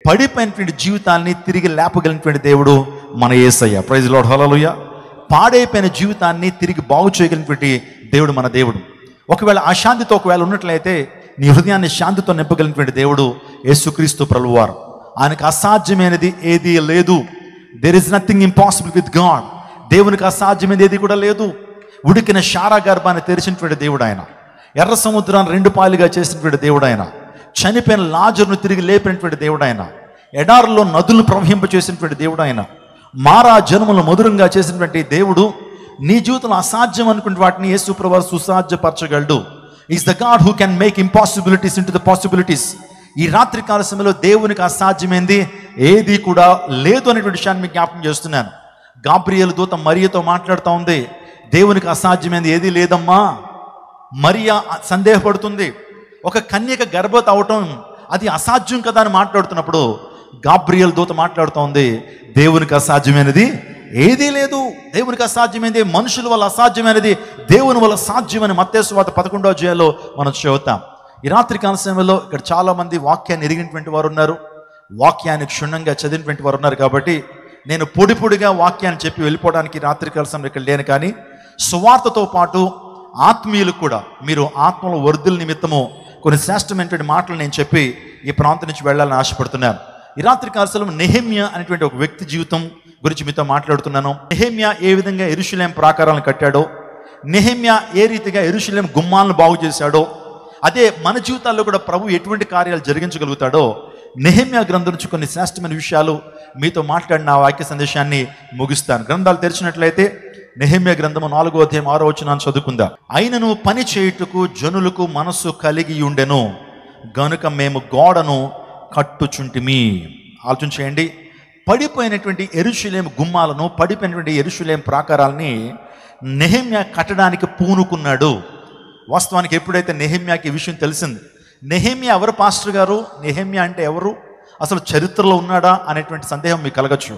పడిపోయినటువంటి జీవితాన్ని తిరిగి లేపగలిగినటువంటి దేవుడు మన యేసయ్య. ప్రైజ్ లార్డ్, హల్లెలూయా. పాడైపోయిన జీవితాన్ని తిరిగి బాగు చేయగలిగినటువంటి దేవుడు మన దేవుడు. ఒకవేళ అశాంతితో ఒకవేళ ఉన్నట్లయితే నీ హృదయాన్ని శాంతితో నింపగలిగినటువంటి దేవుడు యేసుక్రీస్తు ప్రభువారు. ఆయనకు అసాధ్యమైనది ఏదీ లేదు. There is nothing impossible with God. దేవునికి అసాధ్యమైనది ఏది కూడా లేదు. ఉడికిన శారా గర్భాన్ని తెరిచినటువంటి దేవుడు ఆయన. ఎర్ర సముద్రాన్ని 2 పాయలుగా చేసినటువంటి దేవుడు ఆయన. చనిపోయిన లాజరును తిరిగి లేపినటువంటి దేవుడు ఆయన. ఎడారులో నదులను ప్రవహింపచేసినటువంటి దేవుడు ఆయన. మారా జనములు మధురంగా చేసినటువంటి దేవుడు నీ జీవితంలో అసాధ్యం అనుకునే వాటిని యేసు ప్రభువు సుసాధ్యపరచగలడు. Is the God who can make impossibilities into the possibilities. ఈ రాత్రి కాల సమయంలో దేవునికి అసాధ్యమైంది ఏది కూడా లేదు అనేటువంటి విషయాన్ని మీకు జ్ఞాపకం చేస్తున్నాను. గాబ్రియేలు దూత మరియతో మాట్లాడుతూ ఉంది, దేవునికి అసాధ్యమైనది ఏది లేదమ్మా. మరియా సందేహపడుతుంది. ఒక కన్యక గర్భవతి అవటం అది అసాధ్యం కదా అని మాట్లాడుతున్నప్పుడు గాబ్రియేలు దూత మాట్లాడుతూ ఉంది, దేవునికి అసాధ్యమైనది ఏదీ లేదు. దేవునికి అసాధ్యమైనది, మనుషుల వల్ల అసాధ్యమైనది దేవుని వల్ల సాధ్యమని మత్తయి సువార్త 11వ అధ్యాయంలో మనం చదువుతాం. ఈ రాత్రి కాల సమయంలో ఇక్కడ చాలామంది వాక్యాన్ని ఎరిగినటువంటి వారు ఉన్నారు, వాక్యాన్ని క్షుణ్ణంగా చదివినటువంటి వారు ఉన్నారు. కాబట్టి నేను పొడిగా వాక్యాన్ని చెప్పి వెళ్ళిపోవడానికి రాత్రి కాల సమయంలో ఇక్కడ లేను. కానీ సువార్తతో పాటు ఆత్మీయులు కూడా మీరు ఆత్మలో వర్ధుల నిమిత్తము కొన్ని శ్రేష్టమైనటువంటి మాటలు నేను చెప్పి ఈ ప్రాంతం నుంచి వెళ్ళాలని ఆశపడుతున్నాను. ఈ రాత్రి కాల సమయంలో నెహెమ్యా అనేటువంటి ఒక వ్యక్తి జీవితం గురించి మీతో మాట్లాడుతున్నాను. నెహెమ్యా ఏ విధంగా యెరూషలేము ప్రాకారాలను కట్టాడో, నెహెమ్యా ఏ రీతిగా యెరూషలేము గుమ్మాలను బాగు చేశాడో, అదే మన జీవితాల్లో కూడా ప్రభు ఎటువంటి కార్యాలు జరిగించగలుగుతాడో నెహెమ్యా గ్రంథం నుంచి కొన్ని శ్రేష్టమైన విషయాలు మీతో మాట్లాడిన ఆ వాక్య సందేశాన్ని ముగిస్తాను. గ్రంథాలు తెరిచినట్లయితే నెహెమ్యా గ్రంథము 4వ అధ్యాయం 6వ వచనాన్ని చదువుకుందాం. అయినను పని చేయుటకు జనులకు మనస్సు కలిగి ఉండెను గనుక మేము గోడను కట్టుచుంటిమి. ఆలోచన చేయండి. పడిపోయినటువంటి యెరూషలేము గుమ్మాలను, పడిపోయినటువంటి యెరూషలేము ప్రాకారాలని నెహెమ్యా కట్టడానికి పూనుకున్నాడు. వాస్తవానికి ఎప్పుడైతే నెహెమ్యాకి ఈ విషయం తెలిసింది, నెహెమ్యా ఎవరు పాస్టర్ గారు, నెహెమ్యా అంటే ఎవరు, అసలు చరిత్రలో ఉన్నాడా అనేటువంటి సందేహం మీకు కలగచ్చు.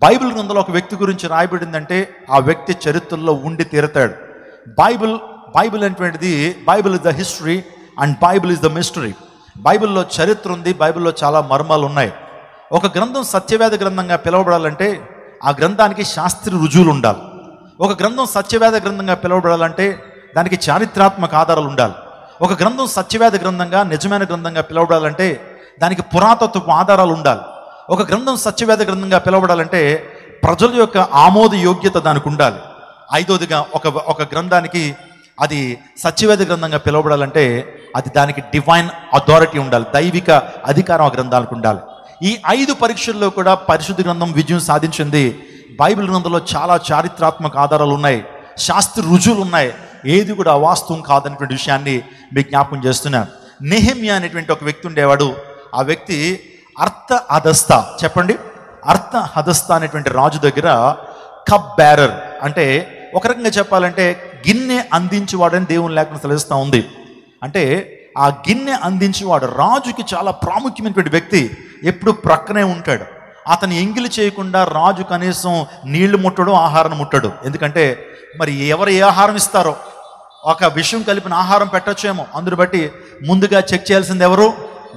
బైబిల్ గ్రంథంలో ఒక వ్యక్తి గురించి రాయబడిందంటే ఆ వ్యక్తి చరిత్రలో ఉండి తీరతాడు. బైబిల్ అనేటువంటిది, Bible is the history and Bible is the mystery. బైబిల్లో చరిత్ర ఉంది, బైబిల్లో చాలా మర్మాలు ఉన్నాయి. ఒక గ్రంథం సత్యవేద గ్రంథంగా పిలువబడాలంటే ఆ గ్రంథానికి శాస్త్రీయ రుజువులు ఉండాలి. ఒక గ్రంథం సత్యవేద గ్రంథంగా పిలువబడాలంటే దానికి చారిత్రాత్మక ఆధారాలు ఉండాలి. ఒక గ్రంథం సత్యవేద గ్రంథంగా, నిజమైన గ్రంథంగా పిలువబడాలంటే దానికి పురాతత్వపు ఆధారాలు ఉండాలి. ఒక గ్రంథం సత్యవేద గ్రంథంగా పిలువబడాలంటే ప్రజల యొక్క ఆమోద యోగ్యత దానికి ఉండాలి. ఐదోదిగా ఒక గ్రంథానికి అది సత్యవేద గ్రంథంగా పిలువబడాలంటే అది దానికి డివైన్ అథారిటీ ఉండాలి, దైవిక అధికారం ఆ గ్రంథానికి ఉండాలి. ఈ 5 పరీక్షల్లో కూడా పరిశుద్ధ గ్రంథం విజయం సాధించింది. బైబిల్ గ్రంథంలో చాలా చారిత్రాత్మక ఆధారాలు ఉన్నాయి, శాస్త్ర రుజువులు ఉన్నాయి. ఏది కూడా అవాస్తవం కాదనేటువంటి విషయాన్ని మీకు జ్ఞాపకం చేస్తున్నాను. నెహెమ్యా అనేటువంటి ఒక వ్యక్తి ఉండేవాడు. ఆ వ్యక్తి అర్తహదస్త, చెప్పండి, అర్తహదస్త అనేటువంటి రాజు దగ్గర కప్ బ్యారర్ అంటే ఒక రకంగా చెప్పాలంటే గిన్నె అందించేవాడని దేవుని లేఖనం తెలుస్తూ ఉంది. అంటే ఆ గిన్నె అందించేవాడు రాజుకి చాలా ప్రాముఖ్యమైనటువంటి వ్యక్తి, ఎప్పుడు ప్రక్కనే ఉంటాడు. అతను ఎంగిలి చేయకుండా రాజు కనీసం నీళ్లు ముట్టడు, ఆహారం ముట్టడు. ఎందుకంటే మరి ఎవరు ఏ ఆహారం ఇస్తారో, ఒక విషయం కలిపిన ఆహారం పెట్టొచ్చేమో, అందుని బట్టి ముందుగా చెక్ చేయాల్సింది ఎవరు?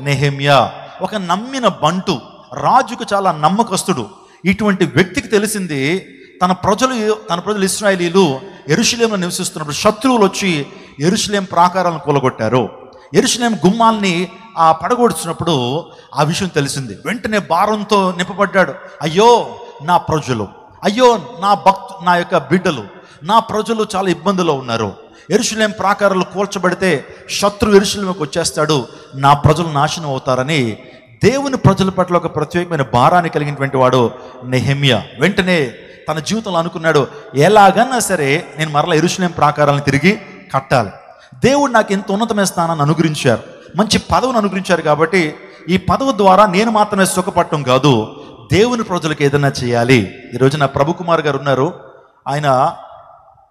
నెహెమ్యా. ఒక నమ్మిన బంటు, రాజుకు చాలా నమ్మకస్తుడు. ఇటువంటి వ్యక్తికి తెలిసింది తన ప్రజలు ఇశ్రాయేలీలు యెరూషలేములో నివసిస్తున్నప్పుడు శత్రువులు వచ్చి యెరూషలేం ప్రాకారాలను కూలగొట్టారు, యెరూషలేం గుమ్మాల్ని పడగొడుతున్నప్పుడు ఆ విషయం తెలిసింది. వెంటనే భారంతో నింపబడ్డాడు. అయ్యో నా ప్రజలు, అయ్యో నా యొక్క బిడ్డలు, నా ప్రజలు చాలా ఇబ్బందులో ఉన్నారు. యెరూషలేం ప్రాకారాలు కూల్చబడితే శత్రువు యెరూషలేముకు వచ్చేస్తాడు, నా ప్రజలు నాశనం అవుతారని దేవుని ప్రజల పట్ల ఒక ప్రత్యేకమైన భారాన్ని కలిగినటువంటి వాడు నెహెమ్యా. వెంటనే తన జీవితంలో అనుకున్నాడు, ఎలాగన్నా సరే నేను మరలా యెరూషలేం ప్రాకారాలను తిరిగి కట్టాలి. దేవుడు నాకు ఎంత ఉన్నతమైన స్థానాన్ని అనుగ్రహించారు, మంచి పదవిని అనుగ్రహించారు. కాబట్టి ఈ పదవి ద్వారా నేను మాత్రమే సుఖపడటం కాదు, దేవుని ప్రజలకు ఏదైనా చేయాలి. ఈరోజు నా ప్రభు కుమార్ గారు ఉన్నారు. ఆయన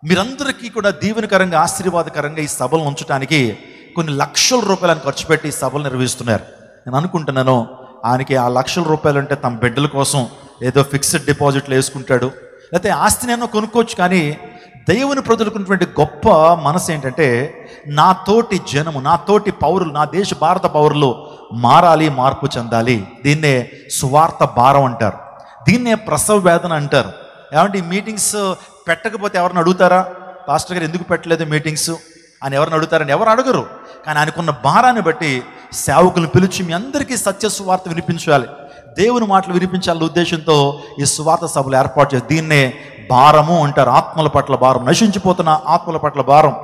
మీరందరికీ కూడా దీవెనకరంగా, ఆశీర్వాదకరంగా ఈ సభలు ఉంచడానికి కొన్ని లక్షల రూపాయలను ఖర్చు పెట్టి ఈ సభలు నిర్వహిస్తున్నారు. నేను అనుకుంటున్నాను ఆయనకి ఆ లక్షల రూపాయలు అంటే తమ బిడ్డల కోసం ఏదో ఫిక్స్డ్ డిపాజిట్లు వేసుకుంటాడు, లేకపోతే ఆస్తిని ఏమో కొనుక్కోవచ్చు. కానీ దేవుని ప్రజలకున్నటువంటి గొప్ప మనసు ఏంటంటే, నా తోటి జనము, నా తోటి పౌరులు, నా దేశ భారత పౌరులు మారాలి, మార్పు చెందాలి. దీన్నే సువార్త భారం అంటారు, దీన్నే ప్రసవ వేదన అంటారు. ఏమంటే ఈ మీటింగ్స్ పెట్టకపోతే ఎవరిని అడుగుతారా? పాస్టర్ గారు ఎందుకు పెట్టలేదు మీటింగ్స్ అని ఎవరిని అడుగుతారని ఎవరు అడగరు. కానీ ఆయనకున్న భారాన్ని బట్టి సేవకులను పిలిచి మీ అందరికీ సత్య సువార్త వినిపించాలి, దేవుని మాటలు వినిపించాలనే ఉద్దేశంతో ఈ సువార్త సభలు ఏర్పాటు చేసి దీన్నే భారము అంటారు. ఆత్మల పట్ల భారం, నశించిపోతున్న ఆత్మల పట్ల భారం.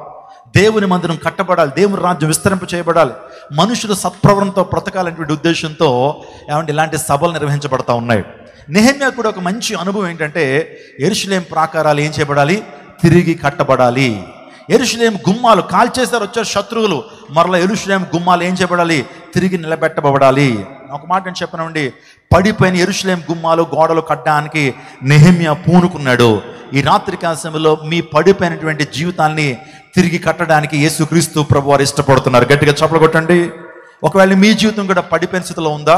దేవుని మందిరం కట్టబడాలి, దేవుని రాజ్యం విస్తరింప చేయబడాలి, మనుషులు సత్ప్రవృత్తితో బ్రతకాలనేటువంటి ఉద్దేశంతో ఏమంటే ఇలాంటి సభలు నిర్వహించబడతా ఉన్నాయి. నెహెమ్యా కూడా ఒక మంచి అనుభవం ఏంటంటే, యెరూషలేము ప్రాకారాలు ఏం చేయబడాలి? తిరిగి కట్టబడాలి. యెరూషలేము గుమ్మాలు కాల్చేశారు, వచ్చారు శత్రువులు, మరలా యెరూషలేము గుమ్మాలు ఏం చేయబడాలి? తిరిగి నిలబెట్టబడాలి. ఒక మాట నేను చెప్పనండి, పడిపోయిన యెరూషలేము గుమ్మాలు గోడలు కట్టడానికి నెహెమ్యా పూనుకున్నాడు. ఈ రాత్రికాల సమయంలో మీ పడిపోయినటువంటి జీవితాన్ని తిరిగి కట్టడానికి యేసుక్రీస్తు ప్రభువారు ఇష్టపడుతున్నారు. గట్టిగా చప్పట్లు కొట్టండి. ఒకవేళ మీ జీవితం కూడా పడిపోయిన స్థితిలో ఉందా?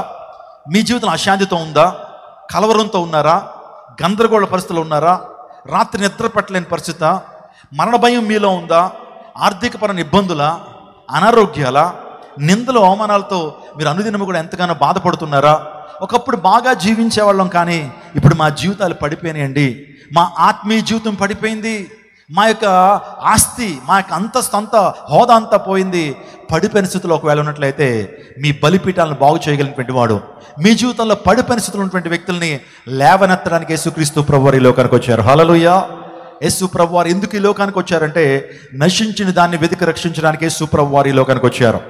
మీ జీవితం అశాంతితో ఉందా? కలవరంతో ఉన్నారా? గందరగోళ పరిస్థితుల్లో ఉన్నారా? రాత్రి నిద్ర పట్టలేని పరిస్థితి, మరణ భయం మీలో ఉందా? ఆర్థికపరమైన ఇబ్బందుల, అనారోగ్యాల, నిందలు, అవమానాలతో మీరు అనుదినము కూడా ఎంతగానో బాధపడుతున్నారా? ఒకప్పుడు బాగా జీవించేవాళ్ళం, కానీ ఇప్పుడు మా జీవితాలు పడిపోయినాయండి, మా ఆత్మీయ జీవితం పడిపోయింది, మా యొక్క ఆస్తి, మా యొక్క అంతస్తు అంతా, హోదా అంతా పోయింది. పడిపోయిన స్థితిలో ఒకవేళ ఉన్నట్లయితే మీ బలిపీఠాలను బాగు చేయగలిగినటువంటి వాడు, మీ జీవితంలో పడిపోయిన స్థితిలో ఉన్నటువంటి వ్యక్తుల్ని లేవనెత్తడానికి యేసుక్రీస్తు ప్రభువారు ఈ లోకానికి వచ్చారు. హల్లెలూయా. యేసు ప్రభువారు ఎందుకు ఈ లోకానికి వచ్చారంటే, నశించిన దాన్ని వెతికి రక్షించడానికి యేసు ప్రభువారు ఈ లోకానికి వచ్చారు.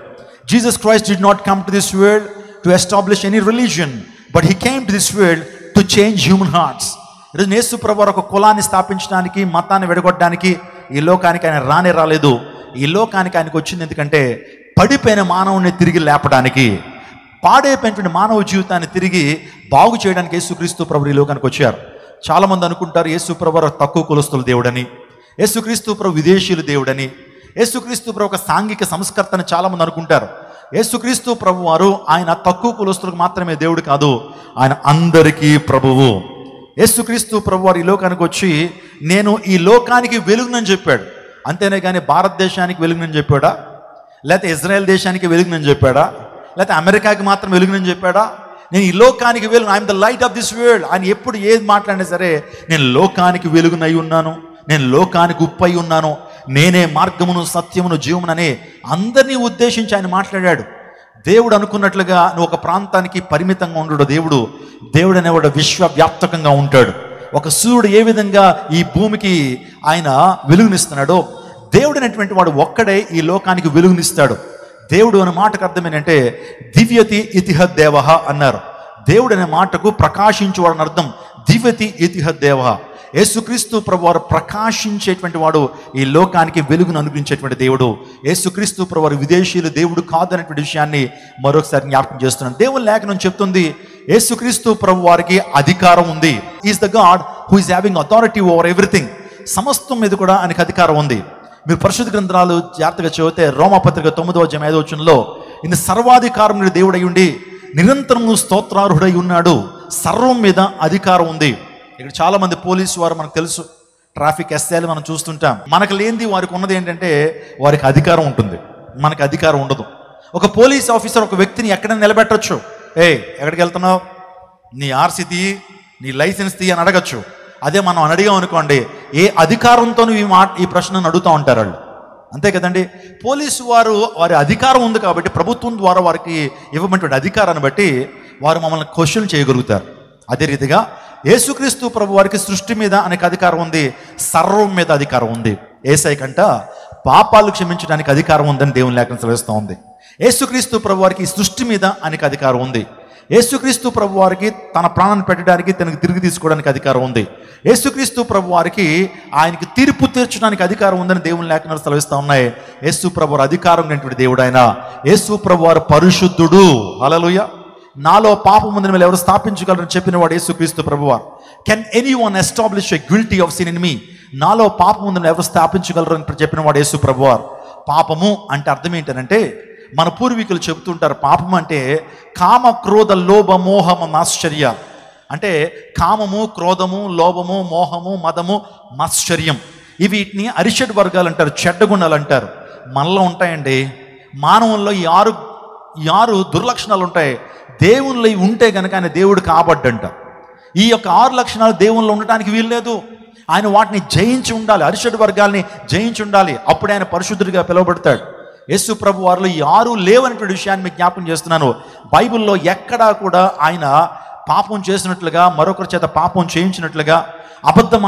Jesus Christ did not come to this world to establish any religion, but he came to this world to change human hearts. ఈరోజు యేసు ప్రభువారు ఒక కులాన్ని స్థాపించడానికి, మతాన్ని విడగొట్టడానికి ఈ లోకానికి ఆయన రాలేదు. ఈ లోకానికి ఆయనకు వచ్చింది ఎందుకంటే, పడిపోయిన మానవుని తిరిగి లేపడానికి, పాడైపోయినటువంటి మానవ జీవితాన్ని తిరిగి బాగు చేయడానికి యేసుక్రీస్తు ప్రభువు ఈ లోకానికి వచ్చారు. చాలామంది అనుకుంటారు యేసు ప్రభువారు తక్కువ కులస్తుల దేవుడని, యేసుక్రీస్తు ప్రభు విదేశీయుల దేవుడని, యేసుక్రీస్తు ప్రభు ఒక సాంఘిక సంస్కర్తని చాలామంది అనుకుంటారు. యేసుక్రీస్తు ప్రభువారు ఆయన తక్కువ కులస్తులకు మాత్రమే దేవుడు కాదు, ఆయన అందరికీ ప్రభువు. యేసుక్రీస్తు ప్రభువారు ఈ లోకానికి వచ్చి నేను ఈ లోకానికి వెలుగునని చెప్పాడు. అంతేనే కానీ భారతదేశానికి వెలుగునని చెప్పాడా? లేకపోతే ఇజ్రాయెల్ దేశానికి వెలుగునని చెప్పాడా? లేకపోతే అమెరికాకి మాత్రం వెలుగునని చెప్పాడా? నేను ఈ లోకానికి వెలుగు, I'm the light of this world. ఆయన ఎప్పుడు ఏది మాట్లాడినా సరే, నేను లోకానికి వెలుగునై ఉన్నాను, నేను లోకానికి ఉప్పై ఉన్నాను, నేనే మార్గమును సత్యమును జీవమునని అందరినీ ఉద్దేశించి ఆయన మాట్లాడాడు. దేవుడు అనుకున్నట్లుగా నువ్వు ఒక ప్రాంతానికి పరిమితంగా ఉండడు. దేవుడు అనేవాడు విశ్వవ్యాప్తకంగా ఉంటాడు. ఒక సూర్యుడు ఏ విధంగా ఈ భూమికి ఆయన వెలుగునిస్తున్నాడో, దేవుడు అనేటువంటి వాడు ఒక్కడే ఈ లోకానికి వెలుగునిస్తాడు. దేవుడు అనే మాటకు అర్థం ఏంటంటే, దివ్యతి ఇతిహ దేవః అన్నారు. దేవుడు అనే మాటకు ప్రకాశించువాడు అని అర్థం. దివ్యతి ఇతిహ దేవః. యేసుక్రీస్తు ప్రభువారు ప్రకాశించేటువంటి వాడు, ఈ లోకానికి వెలుగును అనుగ్రహించేటువంటి దేవుడు. యేసుక్రీస్తు ప్రభువారు విదేశీయుల దేవుడు కాదు అనేటువంటి విషయాన్ని మరొకసారి జ్ఞాపకం చేస్తున్నాను. దేవుని లేఖనం చెప్తుంది, యేసుక్రీస్తు ప్రభువారికి అధికారం ఉంది. Is the God who is having authority over everything. సమస్తం మీద కూడా ఆయనకు అధికారం ఉంది. మీరు పరిశుద్ధ గ్రంథాలు జాగ్రత్తగా చదివితే రోమాపత్రిక 9:5 ఈయన సర్వాధికారముడు దేవుడై ఉండి నిరంతరము స్తోత్రార్హుడై ఉన్నాడు, సర్వం మీద అధికారం ఉంది. ఇక్కడ చాలామంది పోలీసు వారు మనకు తెలుసు, ట్రాఫిక్ ఎస్ఐలు మనం చూస్తుంటాం. మనకు లేనిది వారికి ఉన్నది ఏంటంటే, వారికి అధికారం ఉంటుంది, మనకు అధికారం ఉండదు. ఒక పోలీస్ ఆఫీసర్ ఒక వ్యక్తిని ఎక్కడైనా నిలబెట్టచ్చు. ఎక్కడికి వెళ్తున్నావు, నీ ఆర్సీ తీ, నీ లైసెన్స్ తీ అని అడగచ్చు. అదే మనం అడిగాం అనుకోండి, ఏ అధికారంతో ఈ ప్రశ్నను అడుగుతూ ఉంటారు వాళ్ళు, అంతే కదండి. పోలీసు వారి అధికారం ఉంది కాబట్టి, ప్రభుత్వం ద్వారా వారికి ఇవ్వబడినటువంటి అధికారాన్ని బట్టి వారు మమ్మల్ని క్వశ్చన్ చేయగలుగుతారు. అదే రీతిగా యేసుక్రీస్తు ప్రభు వారికి సృష్టి మీద అనేక అధికారం ఉంది, సర్వం మీద అధికారం ఉంది. యేసయ్య కంట పాపాలు క్షమించడానికి అధికారం ఉందని దేవుని లేఖనం సెలవిస్తూ ఉంది. యేసుక్రీస్తు ప్రభు వారికి సృష్టి మీద అనేక అధికారం ఉంది. యేసుక్రీస్తు ప్రభు వారికి తన ప్రాణాన్ని పెట్టడానికి, తనకి తిరిగి తీసుకోవడానికి అధికారం ఉంది. యేసుక్రీస్తు ప్రభు వారికి ఆయనకి తీర్పు తీర్చడానికి అధికారం ఉందని దేవుని లేఖనాలు సెలవిస్తూ ఉన్నాయి. యేసు ప్రభు వారు అధికారం ఉన్నటువంటి దేవుడు ఆయన. యేసు ప్రభు వారు పరిశుద్ధుడు. హల్లెలూయా. నాలో పాపం ఉందని మీరు ఎవరు స్థాపించగలరని చెప్పిన వాడు యేసుక్రీస్తు ప్రభువారు. Can anyone establish a guilty of sin in me? నాలో పాపం ఉందని ఎవరు స్థాపించగలరు అని చెప్పిన వాడు యేసు ప్రభువారు. పాపము అంటే అర్థం ఏంటంటే, మన పూర్వీకులు చెబుతుంటారు, పాపం అంటే కామ క్రోధ లోభ మోహము మాశ్చర్య. అంటే కామము, క్రోధము, లోభము, మోహము, మదము, మాశ్చర్యం. వీటిని అరిషడ్ వర్గాలు అంటారు, చెడ్డ గుణాలు అంటారు. మనలో ఉంటాయండి. మానవుల్లో ఈ ఆరు దుర్లక్షణాలు ఉంటాయి. దేవునిలో ఇవి ఉంటే కనుక ఆయన దేవుడు కాబడ్డంట. ఈ యొక్క 6 లక్షణాలు దేవునిలో ఉండటానికి వీల్లేదు. ఆయన వాటిని జయించి ఉండాలి, అరిషడ్ వర్గాల్ని జయించి ఉండాలి. అప్పుడు ఆయన పరిశుద్ధుడిగా పిలువబడతాడు. యేసు ప్రభు వారిలో ఈ 6 లేవనేటువంటి విషయాన్ని మీకు జ్ఞాపకం చేస్తున్నాను. బైబిల్లో ఎక్కడా కూడా ఆయన పాపం చేసినట్లుగా, మరొకరి చేత పాపం చేయించినట్లుగా, అబద్ధం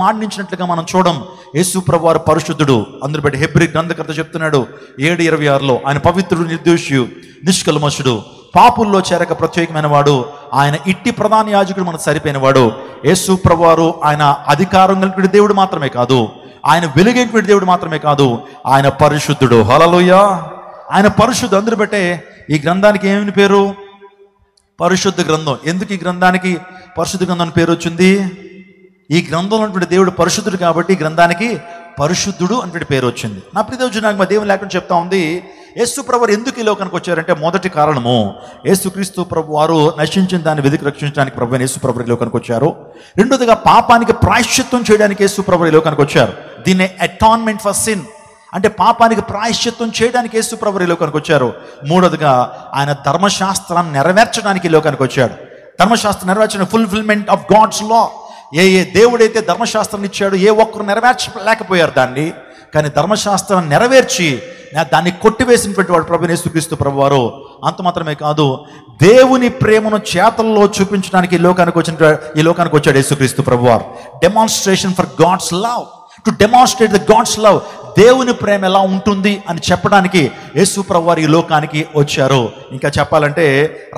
ఆడించినట్లుగా మనం చూడం. యేసు ప్రభు వారు పరిశుద్ధుడు. అందరు బట్టి హెబ్రీ గ్రంథకర్త చెప్తున్నాడు 7:26లో, ఆయన పవిత్రుడు, నిర్దోషి, నిష్కల్మషుడు, పాపుల్లో చేరక ప్రత్యేకమైన వాడు, ఆయన ఇట్టి ప్రధాన యాజకుడు మనకు సరిపోయిన వాడు. యేసు ప్రభు వారు ఆయన అధికారం కలిగిన దేవుడు మాత్రమే కాదు, ఆయన వెలుగైనటువంటి దేవుడు మాత్రమే కాదు, ఆయన పరిశుద్ధుడు. హల్లెలూయా. ఆయన పరిశుద్ధుడు. అందరు బట్టే ఈ గ్రంథానికి ఏమని పేరు? పరిశుద్ధ గ్రంథం. ఎందుకు ఈ గ్రంథానికి పరిశుద్ధ గ్రంథం అని పేరు వచ్చింది? ఈ గ్రంథంలో ఉన్నటువంటి దేవుడు పరిశుద్ధుడు కాబట్టి ఈ గ్రంథానికి పరిశుద్ధుడు అనేటువంటి పేరు వచ్చింది. నా ప్రియదేవుడు, నాకు మా దేవుని లేకుండా చెప్తా ఉంది, యేసు ప్రభు ఎందుకు ఈ లోకానికి వచ్చారంటే మొదటి కారణము, యేసుక్రీస్తు ప్రభు వారు నశించిన దాన్ని వెతికి రక్షించడానికి ప్రభు యేసు ప్రభు ఈ లోకానికి వచ్చారు. రెండోదిగా పాపానికి ప్రాయశ్చిత్తం చేయడానికి యేసు ప్రభు ఈ లోకానికి వచ్చారు. దీన్నే అటాన్మెంట్ ఫర్ సిన్, అంటే పాపానికి ప్రాయశ్చిత్తం చేయడానికి యేసు ప్రభు ఈ లోకానికి వచ్చారు. మూడోదిగా ఆయన ధర్మశాస్త్రాన్ని నెరవేర్చడానికి ఈ లోకానికి వచ్చాడు. ధర్మశాస్త్రం నెరవేర్చిన ఫుల్ఫిల్మెంట్ ఆఫ్ గాడ్స్ లా. ఏ దేవుడైతే ధర్మశాస్త్రాన్ని ఇచ్చాడో ఏ ఒక్కరు నెరవేర్చలేకపోయారు దాన్ని, కానీ ధర్మశాస్త్రాన్ని నెరవేర్చి దాన్ని కొట్టివేసినటువంటి వాడు ప్రభు యేసుక్రీస్తు ప్రభు వారు. అంత మాత్రమే కాదు, దేవుని ప్రేమను చేతల్లో చూపించడానికి ఈ లోకానికి వచ్చాడు యేసుక్రీస్తు ప్రభు వారు. Demonstration for God's love, to demonstrate the God's love. దేవుని ప్రేమ ఎలా ఉంటుంది అని చెప్పడానికి యేసు ప్రభు వారు ఈ లోకానికి వచ్చారు. ఇంకా చెప్పాలంటే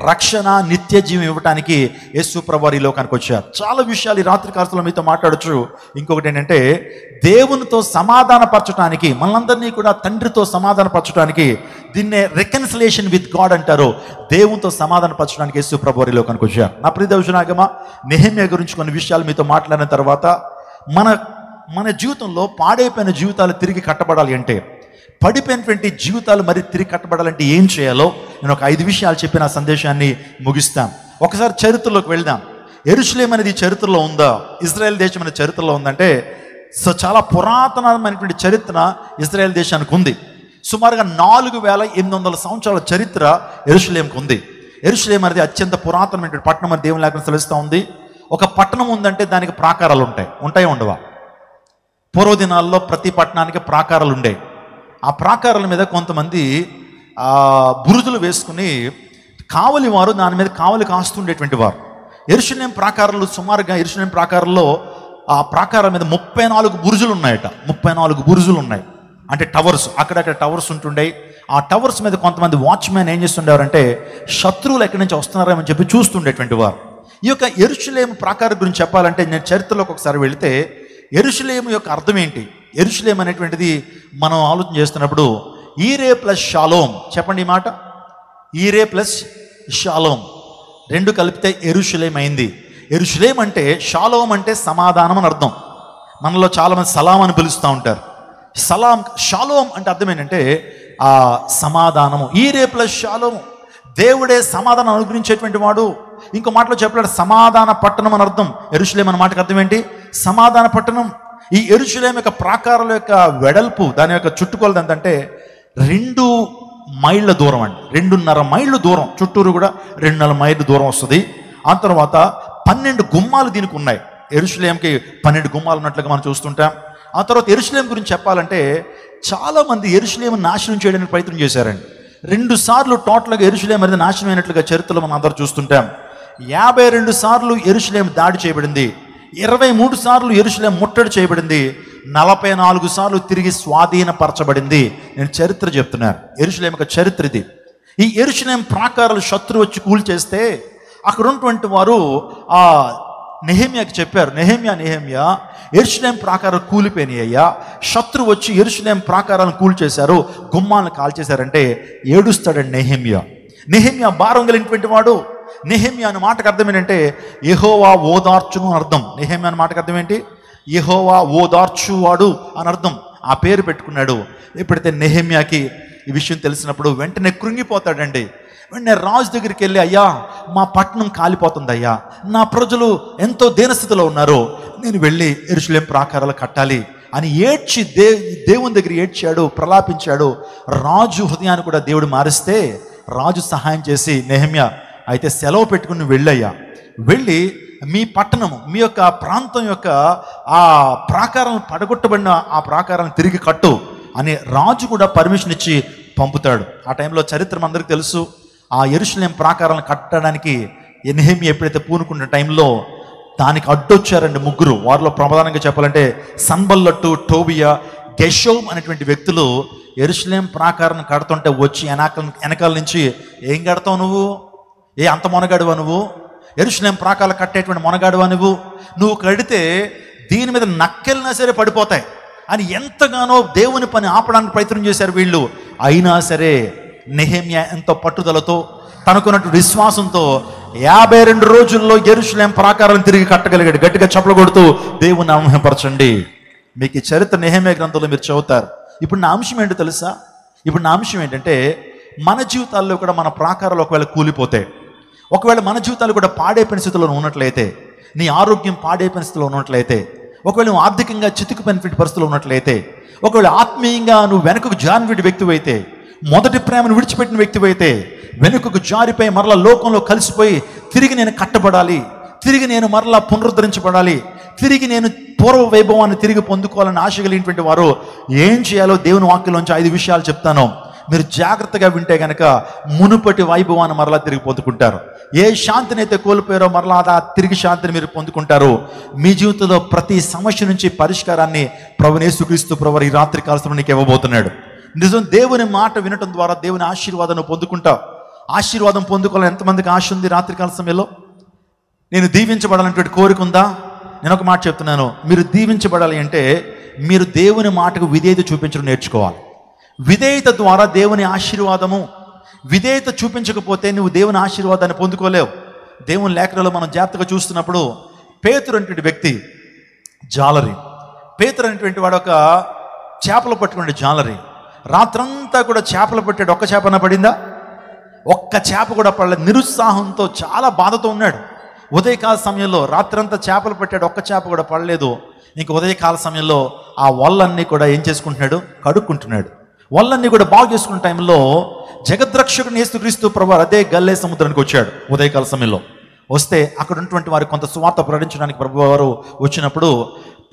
రక్షణ, నిత్య జీవం ఇవ్వడానికి యేసు ప్రభు వారు ఈ లోకానికి వచ్చారు. చాలా విషయాలు ఈ రాత్రి కాలంలో మీతో మాట్లాడచ్చు. ఇంకొకటి ఏంటంటే దేవునితో సమాధానపరచడానికి, మనందరినీ కూడా తండ్రితో సమాధానపరచడానికి, దీన్నే రికన్సిలేషన్ విత్ గాడ్ అంటారు. దేవునితో సమాధానపరచడానికి యేసు ప్రభు వారు ఈ లోకానికి వచ్చారు. నా ప్రియ దేవునాగమా, నెహెమ్యా గురించి కొన్ని విషయాలు మీతో మాట్లాడిన తర్వాత, మన జీవితంలో పాడైపోయిన జీవితాలు తిరిగి కట్టబడాలి అంటే, పడిపోయినటువంటి జీవితాలు మరి తిరిగి కట్టబడాలంటే ఏం చేయాలో నేను ఒక 5 విషయాలు చెప్పి నా సందేశాన్ని ముగిస్తాం. ఒకసారి చరిత్రలోకి వెళ్దాం. యెరూషలేం అనేది చరిత్రలో ఉందా? ఇజ్రాయెల్ దేశం అనే చరిత్రలో ఉందంటే చాలా పురాతనమైనటువంటి చరిత్ర ఇజ్రాయెల్ దేశానికి ఉంది. సుమారుగా 4800 సంవత్సరాల చరిత్ర యెరూషలేంకి ఉంది. యెరూషలేం అనేది అత్యంత పురాతనమైనటువంటి పట్టణం అని దేవుని లేఖనం తెలుస్తూ ఉంది. ఒక పట్టణం ఉందంటే దానికి ప్రాకారాలు ఉంటాయి ఉండవా? పూర్వ దినాల్లో ప్రతి పట్టణానికి ప్రాకారాలు ఉండేవి. ఆ ప్రాకారాల మీద కొంతమంది బురుజులు వేసుకుని కావలి వారు దాని మీద కావలి కాస్తుండేటువంటి వారు. యెరూషలేం ప్రాకారాలు సుమారుగా యెరూషలేం ప్రాకారంలో ఆ ప్రాకారం మీద 34 బురుజులు ఉన్నాయట. 34 బురుజులు ఉన్నాయి. అంటే టవర్స్, అక్కడక్కడ టవర్స్ ఉంటుండే. ఆ టవర్స్ మీద కొంతమంది వాచ్మెన్ ఏం చేస్తుండేవారంటే శత్రువులు ఎక్కడి నుంచి వస్తున్నారేమని చెప్పి చూస్తుండేటువంటి వారు. ఈ యొక్క యెరూషలేం ప్రాకారం గురించి చెప్పాలంటే నేను చరిత్రలోకి ఒకసారి వెళితే, యెరూషలేము యొక్క అర్థం ఏంటి? యెరూషలేం అనేటువంటిది మనం ఆలోచన చేస్తున్నప్పుడు ఈరే ప్లస్ షాలోం. చెప్పండి ఈ మాట, ఈరే ప్లస్ షాలోం రెండు కలిపితే యెరూషలేం అయింది. యెరూషలేం అంటే, షాలోం అంటే సమాధానం అని అర్థం. మనలో చాలామంది సలాం అని పిలుస్తూ ఉంటారు. షాలోం అంటే అర్థం ఏంటంటే సమాధానము. ఈరే ప్లస్ షాలోము, దేవుడే సమాధానం అనుగ్రహించేటువంటి వాడు. ఇంకో మాటలో చెప్పాడు సమాధాన పట్టణం అని అర్థం. యెరూషలేం అన్న మాటకు అర్థం ఏంటి? సమాధాన పట్టణం. ఈ యెరూషలేం యొక్క ప్రాకారాల యొక్క వెడల్పు, దాని యొక్క చుట్టుకొలత ఎంతంటే 2 మైళ్ళ దూరం అండి. 2.5 మైళ్ళు దూరం, చుట్టూరు కూడా 2.5 మైళ్ళు దూరం వస్తుంది. ఆ తర్వాత 12 గుమ్మాలు దీనికి ఉన్నాయి. యెరూషలేంకి 12 గుమ్మాలు ఉన్నట్లుగా మనం చూస్తుంటాం. ఆ తర్వాత యెరూషలేం గురించి చెప్పాలంటే చాలామంది యెరూషలేం నాశనం చేయడానికి ప్రయత్నం చేశారండి. 2 సార్లు టోటల్గా యెరూషలేం అనేది నాశనం అయినట్లుగా చరిత్రలో మనం అందరూ చూస్తుంటాం. 52 సార్లు యెరూషలేం దాడి చేయబడింది. 23 సార్లు యెరూషలేం ముట్టడి చేయబడింది. 44 సార్లు తిరిగి స్వాధీనపరచబడింది. నేను చరిత్ర చెప్తున్నాను, యెరూషలేం యొక్క చరిత్ర ఇది. ఈ యెరూషలేం ప్రాకారాలు శత్రువు వచ్చి కూల్చేస్తే అక్కడ ఉన్నటువంటి వారు నెహెమ్యాకి చెప్పారు, నెహెమ్యా యెరూషలేం ప్రాకారం కూలిపోయినాయి అయ్యా, శత్రువు వచ్చి యెరూషలేం ప్రాకారాలను కూల్చేశారు, గుమ్మాలను కాల్చేశారంటే ఏడుస్తాడండి నెహెమ్యా భారం కలిగినటువంటి వాడు. నెహెమ్యా అనే మాటకు అర్థం ఏంటంటే యెహోవా ఓదార్చును అని అర్థం. నెహెమ్యా అనే మాటకు అర్థం ఏంటి? యెహోవా ఓదార్చువాడు అని అర్థం. ఆ పేరు పెట్టుకున్నాడు. ఎప్పుడైతే నెహెమ్యాకి ఈ విషయం తెలిసినప్పుడు వెంటనే కృంగిపోతాడండి. వెంటనే రాజు దగ్గరికి వెళ్ళి, అయ్యా మా పట్టణం కాలిపోతుంది అయ్యా, నా ప్రజలు ఎంతో దీనస్థితిలో ఉన్నారు, నేను వెళ్ళి యెరూషలేము ప్రాకారాలు కట్టాలి అని ఏడ్చి దేవుని దగ్గర ఏడ్చాడు, ప్రలాపించాడు. రాజు హృదయాన్ని కూడా దేవుడు మారిస్తే రాజు సహాయం చేసి, నెహెమ్యా అయితే సెలవు పెట్టుకుని నువ్వు వెళ్ళయ్యా, వెళ్ళి మీ పట్టణము మీ యొక్క ప్రాంతం యొక్క ఆ ప్రాకారం పడగొట్టబడిన ఆ ప్రాకారాన్ని తిరిగి కట్టు అని రాజు కూడా పర్మిషన్ ఇచ్చి పంపుతాడు. ఆ టైంలో చరిత్ర అందరికీ తెలుసు. ఆ యెరూషలేము ప్రాకారాలను కట్టడానికి నెహెమ్యా ఎప్పుడైతే పూనుకున్న టైంలో దానికి అడ్డొచ్చారండి ముగ్గురు. వారిలో ప్రధానంగా చెప్పాలంటే సన్బల్లట్టు, టోబియా, గెషోమ్ అనేటువంటి వ్యక్తులు యెరూషలేము ప్రాకారాన్ని కడుతుంటే వచ్చి వెనకాల నుంచి, ఏం కడతావు నువ్వు, అంత మొనగాడువా నువ్వు, యెరూషలేము ప్రాకారాలు కట్టేటువంటి మొనగాడువా నువ్వు కడితే దీని మీద నక్కెలినా సరే పడిపోతాయి అని ఎంతగానో దేవుని పని ఆపడానికి ప్రయత్నం చేశారు వీళ్ళు. అయినా సరే నెహెమ్యా ఎంతో పట్టుదలతో తనకున్నట్టు విశ్వాసంతో 52 రోజుల్లో యెరూషలేము ప్రాకారాలను తిరిగి కట్టగలిగాడు. గట్టిగా చప్పలు కొడుతూ దేవుని నామపరచండి. మీకు ఈ చరిత్ర నెహెమ్యా గ్రంథంలో మీరు చదువుతారు. ఇప్పుడు నా అంశం ఏంటో తెలుసా? ఇప్పుడు నా అంశం ఏంటంటే, మన జీవితాల్లో కూడా మన ప్రాకారాలు ఒకవేళ కూలిపోతాయి, ఒకవేళ మన జీవితాలు కూడా పాడే పరిస్థితుల్లో ఉన్నట్లయితే, నీ ఆరోగ్యం పాడే పరిస్థితుల్లో ఉన్నట్లయితే, ఒకవేళ నువ్వు ఆర్థికంగా చితుకుపోయిన పరిస్థితుల్లో ఉన్నట్లయితే, ఒకవేళ ఆత్మీయంగా నువ్వు వెనుకకు జారిన వ్యక్తివి అయితే, మొదటి ప్రేమను విడిచిపెట్టిన వ్యక్తివి అయితే, వెనుకకు జారిపోయి మరలా లోకంలో కలిసిపోయి తిరిగి నేను కట్టబడాలి, తిరిగి నేను మరలా పునరుద్ధరించబడాలి, తిరిగి నేను పూర్వ వైభవాన్ని తిరిగి పొందుకోవాలని ఆశ కలిగినటువంటి వారు ఏం చేయాలో దేవుని వాక్యంలోంచి 5 విషయాలు చెప్తాను. మీరు జాగ్రత్తగా వింటే కనుక మునుపటి వైభవాన్ని మరలా తిరిగి పొందుకుంటారు. ఏ శాంతిని అయితే కోల్పోయారో మరలా ఆ తిరిగి శాంతిని మీరు పొందుకుంటారు. మీ జీవితంలో ప్రతి సమస్య నుంచి పరిష్కారాన్ని ప్రభువైన యేసుక్రీస్తు ప్రభువు ఈ రాత్రి కాలంలో నీకు ఇవ్వబోతున్నాడు. నిజం, దేవుని మాట వినటం ద్వారా దేవుని ఆశీర్వాదాన్ని పొందుకుంటావు. ఆశీర్వాదం పొందుకోవాలని ఎంతమందికి ఆశ ఉంది? రాత్రికాల సమయంలో నేను దీవించబడాలనేటువంటి కోరిక ఉందా? నేను ఒక మాట చెప్తున్నాను, మీరు దీవించబడాలి అంటే మీరు దేవుని మాటకు విధేయత చూపించడం నేర్చుకోవాలి. విధేయత ద్వారా దేవుని ఆశీర్వాదము, విధేయత చూపించకపోతే నువ్వు దేవుని ఆశీర్వాదాన్ని పొందుకోలేవు. దేవుని లేఖలలో మనం జాగ్రత్తగా చూస్తున్నప్పుడు పేతురు అనేటువంటి వ్యక్తి జాలరి, పేతురు అనేటువంటి వాడు ఒక చేపలు పట్టుకునే జాలరి. రాత్రంతా కూడా చేపలు పట్టాడు, ఒక్క చేపన పడిందా? ఒక్క చేప కూడా పడలేదు. నిరుత్సాహంతో చాలా బాధతో ఉన్నాడు. ఉదయకాల సమయంలో రాత్రంతా చేపలు పట్టాడు, ఒక్క చేప కూడా పడలేదు. ఇంక ఉదయకాల సమయంలో ఆ వల్లన్నీ కూడా ఏం చేసుకుంటున్నాడు? కడుక్కుంటున్నాడు. వల్లన్నీ కూడా బాగు చేసుకున్న టైంలో జగద్రక్షకుని యేసుక్రీస్తు ప్రభువు అదే గల్లే సముద్రానికి వచ్చాడు. ఉదయకాల సమయంలో వస్తే అక్కడ ఉన్నటువంటి వారికి కొంత సువార్త ప్రకటించడానికి ప్రభువు వారు వచ్చినప్పుడు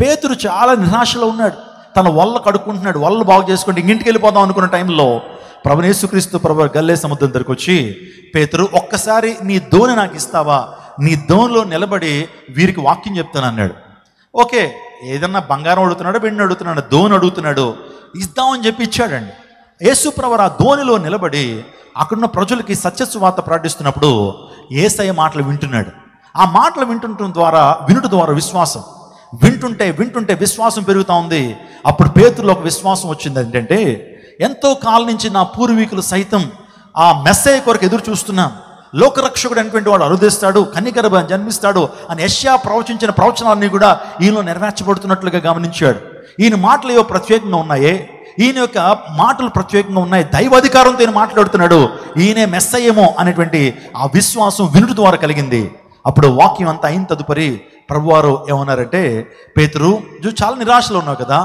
పేతురు చాలా నిరాశలో ఉన్నాడు. తన వల్ల కడుక్కుంటున్నాడు, వల్ల బాగు చేసుకుంటే ఇంటికి వెళ్ళిపోదాం అనుకున్న టైంలో ప్రభువైన యేసుక్రీస్తు ప్రభువు గల్లే సముద్రం దగ్గరికి వచ్చి, పేతురు ఒక్కసారి నీ దోణి నాకు ఇస్తావా, నీ దోణిలో నిలబడి వీరికి వాక్యం చెప్తాను అన్నాడు. ఓకే, ఏదన్నా బంగారం అడుగుతున్నాడు, వెండి అడుగుతున్నాడు, దోణి అడుగుతున్నాడు, ఇద్దామని చెప్పి ఇచ్చాడండి. యేసు ప్రభువు ఆ దోణిలో నిలబడి అక్కడున్న ప్రజలకి సత్యసువార్త ప్రకటిస్తున్నప్పుడు యేసయ్య మాటలు వింటున్నాడు. ఆ మాటలు వినుట ద్వారా విశ్వాసం, వింటుంటే విశ్వాసం పెరుగుతూ ఉంది. అప్పుడు పేతురులో ఒక విశ్వాసం వచ్చింది. ఏంటంటే, ఎంతో కాలం నుంచి నా పూర్వీకులు సైతం ఆ మెస్సయ్య కొరకు ఎదురు చూస్తున్నాం, లోకరక్షకుడు అనేటువంటి వాడు అరుదిస్తాడు, కన్యగర్భం జన్మిస్తాడు అని యెషయా ప్రవచించిన ప్రవచనాలన్నీ కూడా ఈయనలో నెరవేర్చబడుతున్నట్లుగా గమనించాడు. ఈయన మాటలు ఏవో ప్రత్యేకంగా ఉన్నాయే, ఈయన యొక్క మాటలు ప్రత్యేకంగా ఉన్నాయి, దైవాధికారంతో ఈయన మాట్లాడుతున్నాడు, ఈయనే మెస్సయ్యేమో అనేటువంటి ఆ విశ్వాసం వినుట ద్వారా కలిగింది. అప్పుడు వాక్యం అంతా అయిన తదుపరి ప్రభువారు ఏమన్నారంటే, పేతురు చాలా నిరాశలో ఉన్నావు కదా,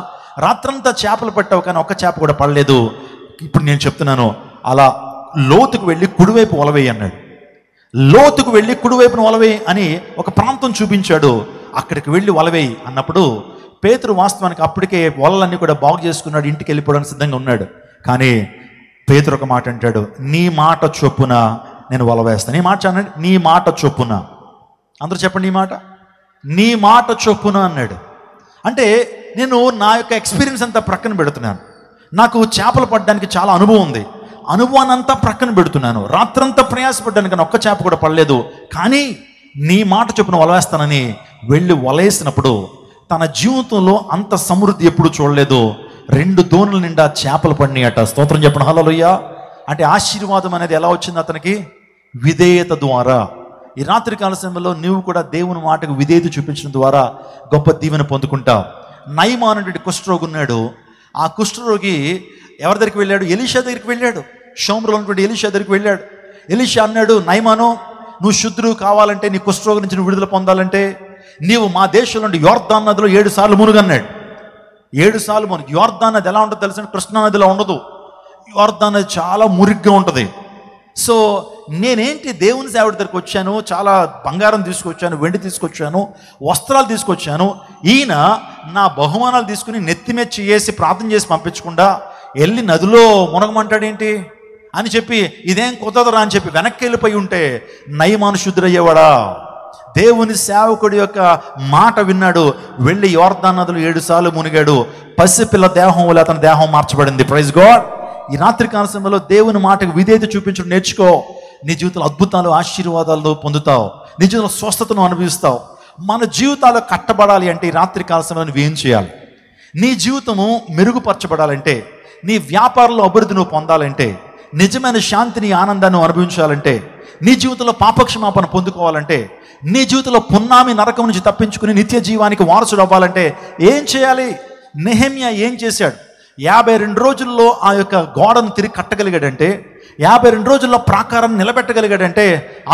రాత్రంతా చేపలు పట్టావు కానీ ఒక్క చేప కూడా పడలేదు, ఇప్పుడు నేను చెప్తున్నాను, అలా లోతుకు వెళ్ళి కుడివైపు వలవేయి అన్నాడు. లోతుకు వెళ్ళి కుడివైపును వలవేయి అని ఒక ప్రాంతం చూపించాడు. అక్కడికి వెళ్ళి వలవేయి అన్నప్పుడు పేతురు వాస్తవానికి అప్పటికే వలలన్నీ కూడా బాగు చేసుకున్నాడు, ఇంటికి వెళ్ళిపోవడానికి సిద్ధంగా ఉన్నాడు. కానీ పేతురు ఒక మాట అంటాడు, నీ మాట చొప్పున నేను వల వేస్తాను. నీ మాట అన్నాడు, నీ మాట చొప్పున. అందరూ చెప్పండి, నీ మాట చొప్పున అన్నాడు. అంటే నేను నా యొక్క ఎక్స్పీరియన్స్ అంతా ప్రక్కన పెడుతున్నాను, నాకు చేపలు పడడానికి చాలా అనుభవం ఉంది, అనుభవాన్ని అంతా ప్రక్కన పెడుతున్నాను, రాత్రంతా ప్రయాసపడ్డాను కానీ ఒక్క చేప కూడా పడలేదు, కానీ నీ మాట చొప్పున వలవేస్తానని వెళ్ళి వలేసినప్పుడు తన జీవితంలో అంత సమృద్ధి ఎప్పుడు చూడలేదు. 2 దోణుల నిండా చేపలు పడినాయట. స్తోత్రం చెప్పండి, హల్లెలూయా. అంటే ఆశీర్వాదం అనేది ఎలా వచ్చింది అతనికి? విధేయత ద్వారా. ఈ రాత్రికాల సమయంలో నీవు కూడా దేవుని మాటకు విధేయత చూపించడం ద్వారా గొప్ప దీవెన పొందుకుంటావు. నయమాను అనేటువంటి కుష్ఠరోగి ఉన్నాడు. ఆ కుష్ఠరోగి ఎవరి దగ్గరికి వెళ్ళాడు? ఎలీషా దగ్గరికి వెళ్ళాడు. షోమ్రోలో ఉన్నటువంటి ఎలీషా దగ్గరికి వెళ్ళాడు. ఎలీషా అన్నాడు, నయమాను నువ్వు శుద్ధుడు కావాలంటే, నీ కుష్ఠరోగం నుంచి నువ్వు విడుదల పొందాలంటే నీవు మా దేశంలో యోర్దాన్ నదిలో 7 సార్లు మునుగన్నాడు. 7 సార్లు మునుగు. యోర్దాన్ నది ఎలా ఉంటుందో తెలుసు, కృష్ణా నదిలో ఉండదు. యోర్దాన్ నది చాలా మురిగ్గా ఉంటుంది. సో నేనేంటి దేవుని సేవడి దగ్గరికి వచ్చాను, చాలా బంగారం తీసుకొచ్చాను, వెండి తీసుకొచ్చాను, వస్త్రాలు తీసుకొచ్చాను. ఈయన నా బహుమానాలు తీసుకుని నెత్తిమీద చేసి ప్రార్థన చేసి పంపించకుండా వెళ్ళి నదిలో మునగమంటాడేంటి అని చెప్పి, ఇదేం కుదరదురా అని చెప్పి వెనక్కి వెళ్ళిపోయి ఉంటే నయమాను శుద్ధుడయ్యేవాడా? దేవుని సేవకుడి యొక్క మాట విన్నాడు, వెళ్ళి యోర్దాన్ నదులు 7 సార్లు మునిగాడు. పసిపిల్ల దేహం వల్ల అతని దేహం మార్చబడింది. Praise God. ఈ రాత్రి కాల సమయంలో దేవుని మాటకు విధేయత చూపించడం నేర్చుకో. నీ జీవితంలో అద్భుతాలు, ఆశీర్వాదాలు పొందుతావు. నీ జీవితంలో స్వస్థతను అనుభవిస్తావు. మన జీవితాలు కట్టబడాలి అంటే ఈ రాత్రి కాల సమయంలో నువ్వు ఏం చేయాలి? నీ జీవితము మెరుగుపరచబడాలంటే, నీ వ్యాపారంలో అభివృద్ధి నువ్వు పొందాలంటే, నిజమైన శాంతిని, ఆనందాన్ని అనుభవించాలంటే, నీ జీవితంలో పాపక్షమాపణ పొందుకోవాలంటే, నీ జీవితంలో పున్నామి నరకం నుంచి తప్పించుకుని నిత్య జీవానికి వారసుడు అవ్వాలంటే ఏం చేయాలి? నెహెమ్యా ఏం చేశాడు? 52 రోజుల్లో ఆ యొక్క గోడను తిరిగి కట్టగలిగాడంటే, 52 రోజుల్లో ప్రాకారాన్ని నిలబెట్టగలిగాడంటే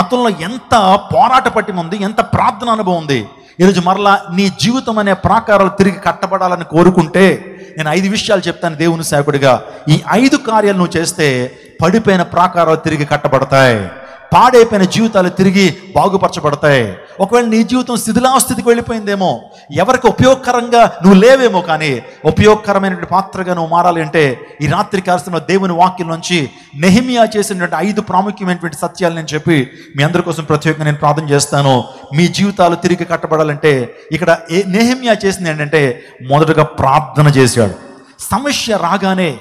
అతనిలో ఎంత పోరాట పట్టిమ ఉంది, ఎంత ప్రార్థన అనుభవం ఉంది. ఈరోజు మరలా నీ జీవితం అనే ప్రాకారాలు తిరిగి కట్టబడాలని కోరుకుంటే నేను 5 విషయాలు చెప్తాను దేవుని సేవకుడిగా. ఈ 5 కార్యాలు నువ్వు చేస్తే పడిపోయిన ప్రాకారాలు తిరిగి కట్టబడతాయి, పాడైపోయిన జీవితాలు తిరిగి బాగుపరచబడతాయి. ఒకవేళ నీ జీవితం శిథిలాస్థితికి వెళ్ళిపోయిందేమో, ఎవరికి ఉపయోగకరంగా నువ్వు లేవేమో, కానీ ఉపయోగకరమైనటువంటి పాత్రగా నువ్వు మారాలి అంటే ఈ రాత్రి కాలంలో దేవుని వాక్యం నుంచి నెహెమ్యా చేసినటువంటి 5 ప్రాముఖ్యమైనటువంటి సత్యాలు నేను చెప్పి మీ అందరి కోసం ప్రత్యేకంగా నేను ప్రార్థన చేస్తాను. మీ జీవితాలు తిరిగి కట్టబడాలంటే ఇక్కడ నెహెమ్యా చేసింది ఏంటంటే, మొదటగా ప్రార్థన చేశాడు. సమస్య రాగానే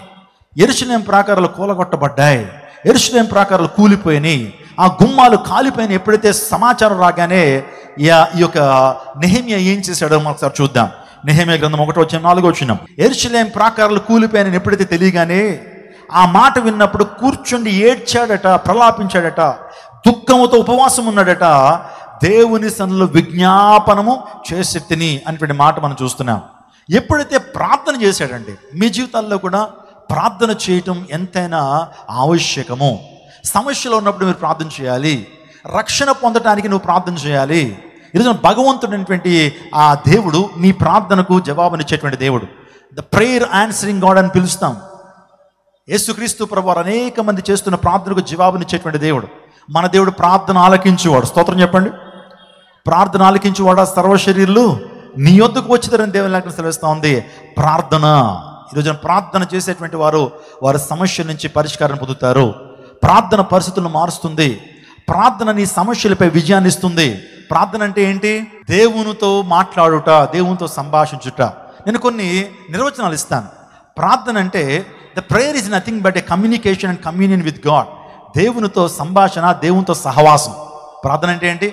యెరూషలేము ప్రాకారాలు కూలగొట్టబడ్డాయి, యెరూషలేము ప్రాకారాలు కూలిపోయినాయి, ఆ గుమ్మాలు కాలిపోయిన ఎప్పుడైతే సమాచారం రాగానే ఈ యొక్క నెహెమ్యా ఏం చేశాడో ఒకసారి చూద్దాం. నెహెమ్యా గ్రంథం 1:4 యెరూషలేము ప్రాకారాలు కూలిపోయిన ఎప్పుడైతే తెలియగానే ఆ మాట విన్నప్పుడు కూర్చుండి ఏడ్చాడట, ప్రలాపించాడట, దుఃఖముతో ఉపవాసం ఉన్నాడట. దేవుని సన్నిధిలో విజ్ఞాపనము చేసెత్తిని అనేటువంటి మాట మనం చూస్తున్నాం. ఎప్పుడైతే ప్రార్థన చేశాడండి, మీ జీవితాల్లో కూడా ప్రార్థన చేయటం ఎంతైనా ఆవశ్యకము. సమస్యలో ఉన్నప్పుడు మీరు ప్రార్థన చేయాలి, రక్షణ పొందటానికి నువ్వు ప్రార్థన చేయాలి. ఈరోజు భగవంతుడైనటువంటి ఆ దేవుడు నీ ప్రార్థనకు జవాబునిచ్చేటువంటి దేవుడు. ద ప్రేయర్ ఆన్సరింగ్ గాడ్ అని పిలుస్తాం. యేసుక్రీస్తు ప్రభువారు అనేక మంది చేస్తున్న ప్రార్థనకు జవాబునిచ్చేటువంటి దేవుడు. మన దేవుడు ప్రార్థన ఆలకించువాడు. స్తోత్రం చెప్పండి. ప్రార్థన ఆలకించువాడా సర్వశరీరులు నీ యొద్దకు వచ్చిదారని దేవుని లేఖనం సెలవిస్తూ ఉంది. ప్రార్థన, ఈరోజు ప్రార్థన చేసేటువంటి వారు సమస్యల నుంచి పరిష్కారం పొందుతారు. ప్రార్థన పరిస్థితులను మారుస్తుంది. ప్రార్థన నీ సమస్యలపై విజయాన్ని ఇస్తుంది. ప్రార్థన అంటే ఏంటి? దేవునితో మాట్లాడుట, దేవునితో సంభాషించుట. నేను కొన్ని నిర్వచనాలు ఇస్తాను. ప్రార్థన అంటే the prayer is nothing but A communication and communion with God. దేవునితో సంభాషణ, దేవునితో సహవాసం. ప్రార్థన అంటే ఏంటి?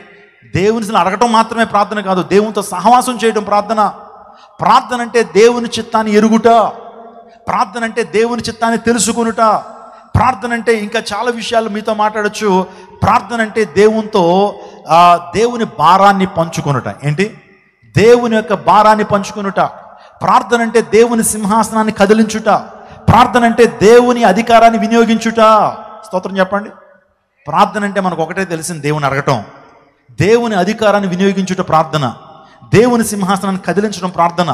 దేవుని అడగటం మాత్రమే ప్రార్థన కాదు, దేవునితో సహవాసం చేయడం ప్రార్థన. ప్రార్థన అంటే దేవుని చిత్తాన్ని ఎరుగుట. ప్రార్థన అంటే దేవుని చిత్తాన్ని తెలుసుకొనుట. ప్రార్థన అంటే ఇంకా చాలా విషయాలు మీతో మాట్లాడచ్చు. ప్రార్థన అంటే దేవుని భారాన్ని పంచుకొనుట. ఏంటి? దేవుని యొక్క భారాన్ని పంచుకొనుట. ప్రార్థన అంటే దేవుని సింహాసనాన్ని కదిలించుట. ప్రార్థన అంటే దేవుని అధికారాన్ని వినియోగించుట. స్తోత్రం చెప్పండి. ప్రార్థన అంటే మనకు ఒకటే తెలిసింది, దేవుని అడగటం. దేవుని అధికారాన్ని వినియోగించుట ప్రార్థన. దేవుని సింహాసనాన్ని కదిలించడం ప్రార్థన.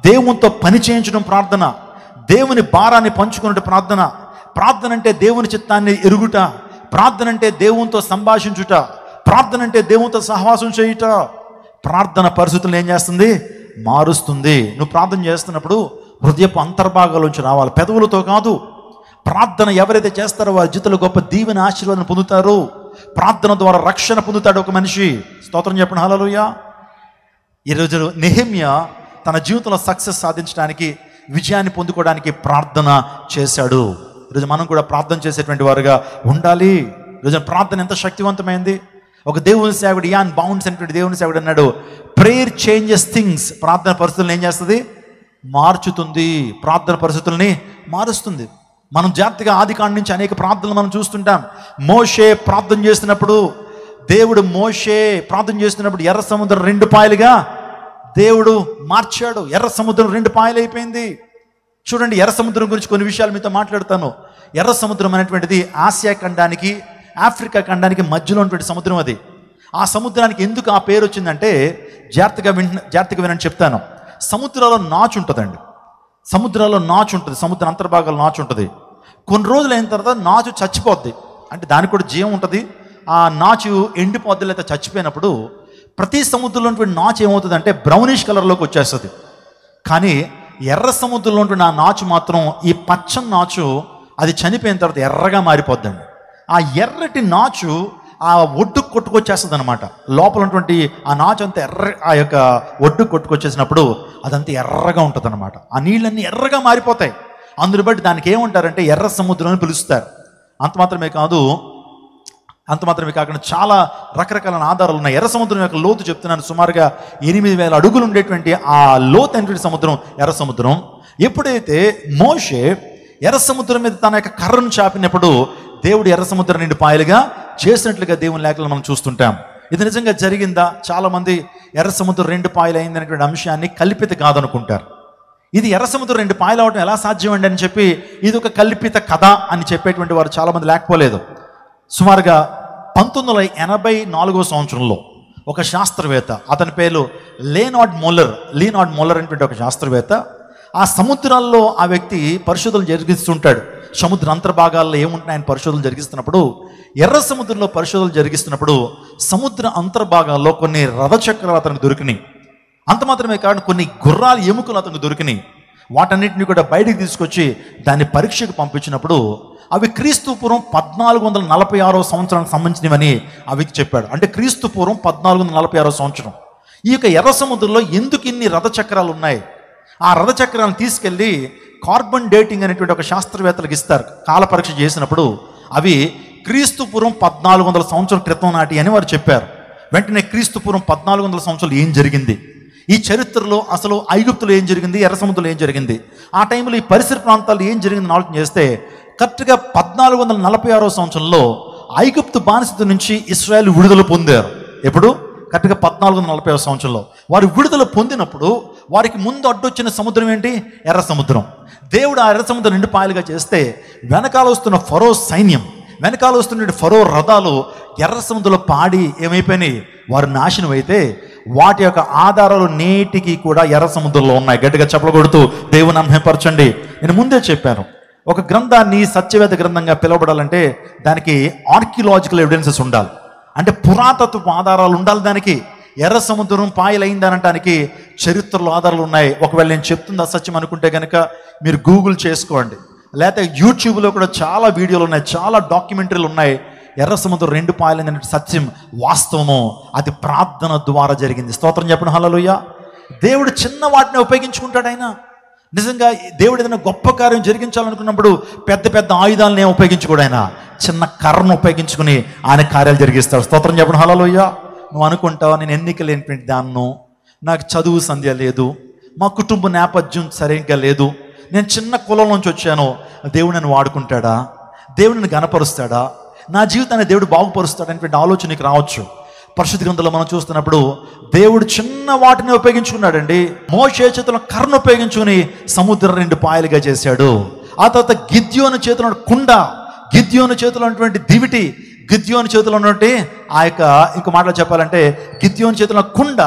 దేవునితో పని చేయించడం ప్రార్థన. దేవుని భారాన్ని పంచుకున్నట్టు ప్రార్థన. ప్రార్థన అంటే దేవుని చిత్తాన్ని ఎరుగుట. ప్రార్థన అంటే దేవునితో సంభాషించుట. ప్రార్థన అంటే దేవునితో సహవాసం చేయుట. ప్రార్థన పరిస్థితులను ఏం చేస్తుంది? మారుస్తుంది. నువ్వు ప్రార్థన చేస్తున్నప్పుడు హృదయపు అంతర్భాగాల్లోంచి రావాలి, పెదవులతో కాదు. ప్రార్థన ఎవరైతే చేస్తారో వారి జీవితంలో గొప్ప దీవెన, ఆశీర్వాదం పొందుతారు. ప్రార్థన ద్వారా రక్షణ పొందుతాడు ఒక మనిషి. స్తోత్రం చెప్పండి. హల్లెలూయా. ఈరోజు నెహెమ్యా తన జీవితంలో సక్సెస్ సాధించడానికి, విజయాన్ని పొందుకోవడానికి ప్రార్థన చేశాడు. ఈరోజు మనం కూడా ప్రార్థన చేసేటువంటి వారుగా ఉండాలి. ఈరోజు ప్రార్థన ఎంత శక్తివంతమైంది. ఒక దేవుని సేవకుడు యాన్ బౌండ్స్ అనేటువంటి దేవుని సేవకుడు అన్నాడు, ప్రేయర్ చేంజెస్ థింగ్స్. ప్రార్థన పరిస్థితులను ఏం చేస్తుంది? మార్చుతుంది. ప్రార్థన పరిస్థితుల్ని మారుస్తుంది. మనం జాగ్రత్తగా ఆదికాండం నుంచి అనేక ప్రార్థనలు మనం చూస్తుంటాం. మోషే ప్రార్థన చేస్తున్నప్పుడు, దేవుడు మోషే ప్రార్థన చేస్తున్నప్పుడు ఎర్ర సముద్రం 2 పాయలుగా దేవుడు మార్చాడు. ఎర్ర సముద్రం 2 పాయలు అయిపోయింది. చూడండి, ఎర్ర సముద్రం గురించి కొన్ని విషయాలు మీతో మాట్లాడతాను. ఎర్ర సముద్రం అనేటువంటిది ఆసియా ఖండానికి ఆఫ్రికా ఖండానికి మధ్యలో ఉన్నటువంటి సముద్రం అది. ఆ సముద్రానికి ఎందుకు ఆ పేరు వచ్చిందంటే, జాగ్రత్తగా వినండి చెప్తాను. సముద్రాల్లో నాచు ఉంటుందండి. సముద్రాల్లో నాచు ఉంటుంది, సముద్ర అంతర్భాగాల్లో నాచు ఉంటుంది. కొన్ని రోజులు అయిన తర్వాత నాచు చచ్చిపోద్ది, అంటే దానికి కూడా జీవం ఉంటుంది. ఆ నాచు ఎండిపోద్ది లేదా చచ్చిపోయినప్పుడు ప్రతి సముద్రంలో ఉన్నటువంటి నాచు ఏమవుతుందంటే బ్రౌనిష్ కలర్లోకి వచ్చేస్తుంది. కానీ ఎర్ర సముద్రంలో ఉన్నటువంటి ఆ నాచు మాత్రం, ఈ పచ్చని నాచు అది చనిపోయిన తర్వాత ఎర్రగా మారిపోద్దండి. ఆ ఎర్రటి నాచు ఆ ఒడ్డుకు కొట్టుకొచ్చేస్తుంది అనమాట. లోపల ఉన్నటువంటి ఆ నాచు అంతా ఆ యొక్క ఒడ్డుకు కొట్టుకొచ్చేసినప్పుడు అదంతా ఎర్రగా ఉంటుంది అనమాట. ఆ నీళ్ళన్నీ ఎర్రగా మారిపోతాయి. అందుని బట్టి దానికి ఏమంటారంటే ఎర్ర సముద్రం అని పిలుస్తారు. అంత మాత్రమే కాకుండా చాలా రకరకాల ఆధారాలు ఉన్నాయి. ఎర్ర సముద్రం యొక్క లోతు చెప్తున్నాను, సుమారుగా 8,000 అడుగులు ఉండేటువంటి ఆ లోతు అయినటువంటి సముద్రం ఎర్ర సముద్రం. ఎప్పుడైతే మోషే ఎర్ర సముద్రం మీద తన యొక్క కర్రను చాపినప్పుడు దేవుడు ఎర్ర సముద్రం 2 పాయలుగా చేసినట్లుగా దేవుని లేఖలను మనం చూస్తుంటాం. ఇది నిజంగా జరిగిందా? చాలామంది ఎర్ర సముద్రం 2 పాయలు అయిందనేటువంటి అంశాన్ని కల్పిత కాదనుకుంటారు. ఇది ఎర్ర సముద్రం 2 పాయలు అవడం ఎలా సాధ్యం అండి అని చెప్పి ఇది ఒక కల్పిత కథ అని చెప్పేటువంటి వారు చాలామంది లేకపోలేదు. సుమారుగా 1984 సంవత్సరంలో ఒక శాస్త్రవేత్త, అతని పేరు లీనార్డ్ మోల్లర్ అనేటువంటి ఒక శాస్త్రవేత్త, ఆ సముద్రాల్లో ఆ వ్యక్తి పరిశోధనలు జరిగిస్తుంటాడు. సముద్ర అంతర్భాగాల్లో ఏముంటున్నాయని పరిశోధనలు జరిగిస్తున్నప్పుడు, ఎర్ర సముద్రంలో పరిశోధనలు జరిగిస్తున్నప్పుడు సముద్ర అంతర్భాగాల్లో కొన్ని రథచక్రాలు అతనికి దొరికినాయి. అంత మాత్రమే కాకుండా కొన్ని గుర్రాల ఎముకలు అతనికి దొరికినాయి. వాటన్నిటిని కూడా బయటికి తీసుకొచ్చి దాన్ని పరీక్షకు పంపించినప్పుడు అవి క్రీస్తుపూర్వం 1446 సంవత్సరానికి సంబంధించినవని ఆ వ్యక్తి చెప్పాడు. అంటే క్రీస్తుపూర్వం 1446 సంవత్సరం. ఈ యొక్క ఎర్ర సముద్రంలో ఎందుకు ఇన్ని రథచక్రాలు ఉన్నాయి? ఆ రథచక్రాలను తీసుకెళ్ళి కార్బన్ డేటింగ్ అనేటువంటి ఒక శాస్త్రవేత్తలకు ఇస్తారు. కాల పరీక్ష చేసినప్పుడు అవి క్రీస్తుపూర్వం 1400 సంవత్సరాల క్రితం నాటి అని వారు చెప్పారు. వెంటనే క్రీస్తుపూర్వం 1400 సంవత్సరాలు ఏం జరిగింది, ఈ చరిత్రలో అసలు ఐగుప్తులో ఏం జరిగింది, ఎర్ర సముద్రంలో ఏం జరిగింది, ఆ టైంలో ఈ పరిసర ప్రాంతాల్లో ఏం జరిగిందని ఆలోచన చేస్తే కరెక్ట్గా 1446 సంవత్సరంలో ఐగుప్తు బానిసత నుంచి ఇశ్రాయేల్ విడుదల పొందారు. ఎప్పుడు? కరెక్ట్గా 1440 సంవత్సరంలో వారు విడుదల పొందినప్పుడు వారికి ముందు అడ్డొచ్చిన సముద్రం ఏంటి? ఎర్ర సముద్రం. దేవుడు ఆ ఎర్ర సముద్రం 2 పాయలుగా చేస్తే వెనకాల వస్తున్న ఫరో సైన్యం, వెనకాల వస్తున్న ఫరో రథాలు ఎర్ర సముద్రంలో పాడి ఏమైపోయినాయి? వారు నాశనం అయితే వాటి యొక్క ఆధారాలు నేటికి కూడా ఎర్ర సముద్రంలో ఉన్నాయి. గట్టిగా చప్పలు కొడుతూ దేవుని మహిమపరచండి. నేను ముందే చెప్పాను, ఒక గ్రంథాన్ని సత్యవేద గ్రంథంగా పిలువబడాలంటే దానికి ఆర్కియలాజికల్ ఎవిడెన్సెస్ ఉండాలి, అంటే పురాతత్వ ఆధారాలు ఉండాలి. దానికి ఎర్ర సముద్రం పాయలైందనటానికి చరిత్రలో ఆధారాలు ఉన్నాయి. ఒకవేళ నేను చెప్తుంది అసత్యం అనుకుంటే కనుక మీరు గూగుల్ చేసుకోండి, లేకపోతే యూట్యూబ్లో కూడా చాలా వీడియోలు ఉన్నాయి, చాలా డాక్యుమెంటరీలు ఉన్నాయి. ఎర్ర సముద్రం 2 పాయలైందనే సత్యం వాస్తవము, అది ప్రార్థన ద్వారా జరిగింది. స్తోత్రం చెప్పండి హల్లెలూయా. దేవుడు చిన్న వాటిని ఉపయోగించుకుంటాడు. ఆయన నిజంగా దేవుడు ఏదైనా గొప్ప కార్యం జరిగించాలనుకున్నప్పుడు పెద్ద పెద్ద ఆయుధాలను ఉపయోగించుకోడు. ఆయన చిన్న కర్రను ఉపయోగించుకుని ఆయన కార్యాలు జరిగిస్తాడు. స్తోత్రం చెప్పండి హల్లెలూయా. నువ్వు అనుకుంటావు నేను ఎన్నిక లేనిటువంటి దాన్ని, నాకు చదువు సంధ్య లేదు, మా కుటుంబ నేపథ్యం సరిగ్గా లేదు, నేను చిన్న కులం నుంచి వచ్చాను, దేవుడు నన్ను వాడుకుంటాడా, దేవుడు నన్ను గణపరుస్తాడా, నా జీవితాన్ని దేవుడు బాగుపరుస్తాడు అనేటువంటి ఆలోచన నీకు రావచ్చు. పరిశుద్ధ గ్రంథంలో మనం చూస్తున్నప్పుడు దేవుడు చిన్న వాటిని ఉపయోగించుకున్నాడండి. మోషే చేతిలో కర్రను ఉపయోగించుకుని సముద్రం 2 పాయలుగా చేశాడు. ఆ తర్వాత గిద్యోను చేతిలో కుండ, గిద్యోను చేతిలో ఉన్నటువంటి దివిటి, గిద్యోను చేతిలో ఉన్నటువంటి ఆ యొక్క ఇంకో మాటలో చెప్పాలంటే గిద్యోను చేతిలో కుండ,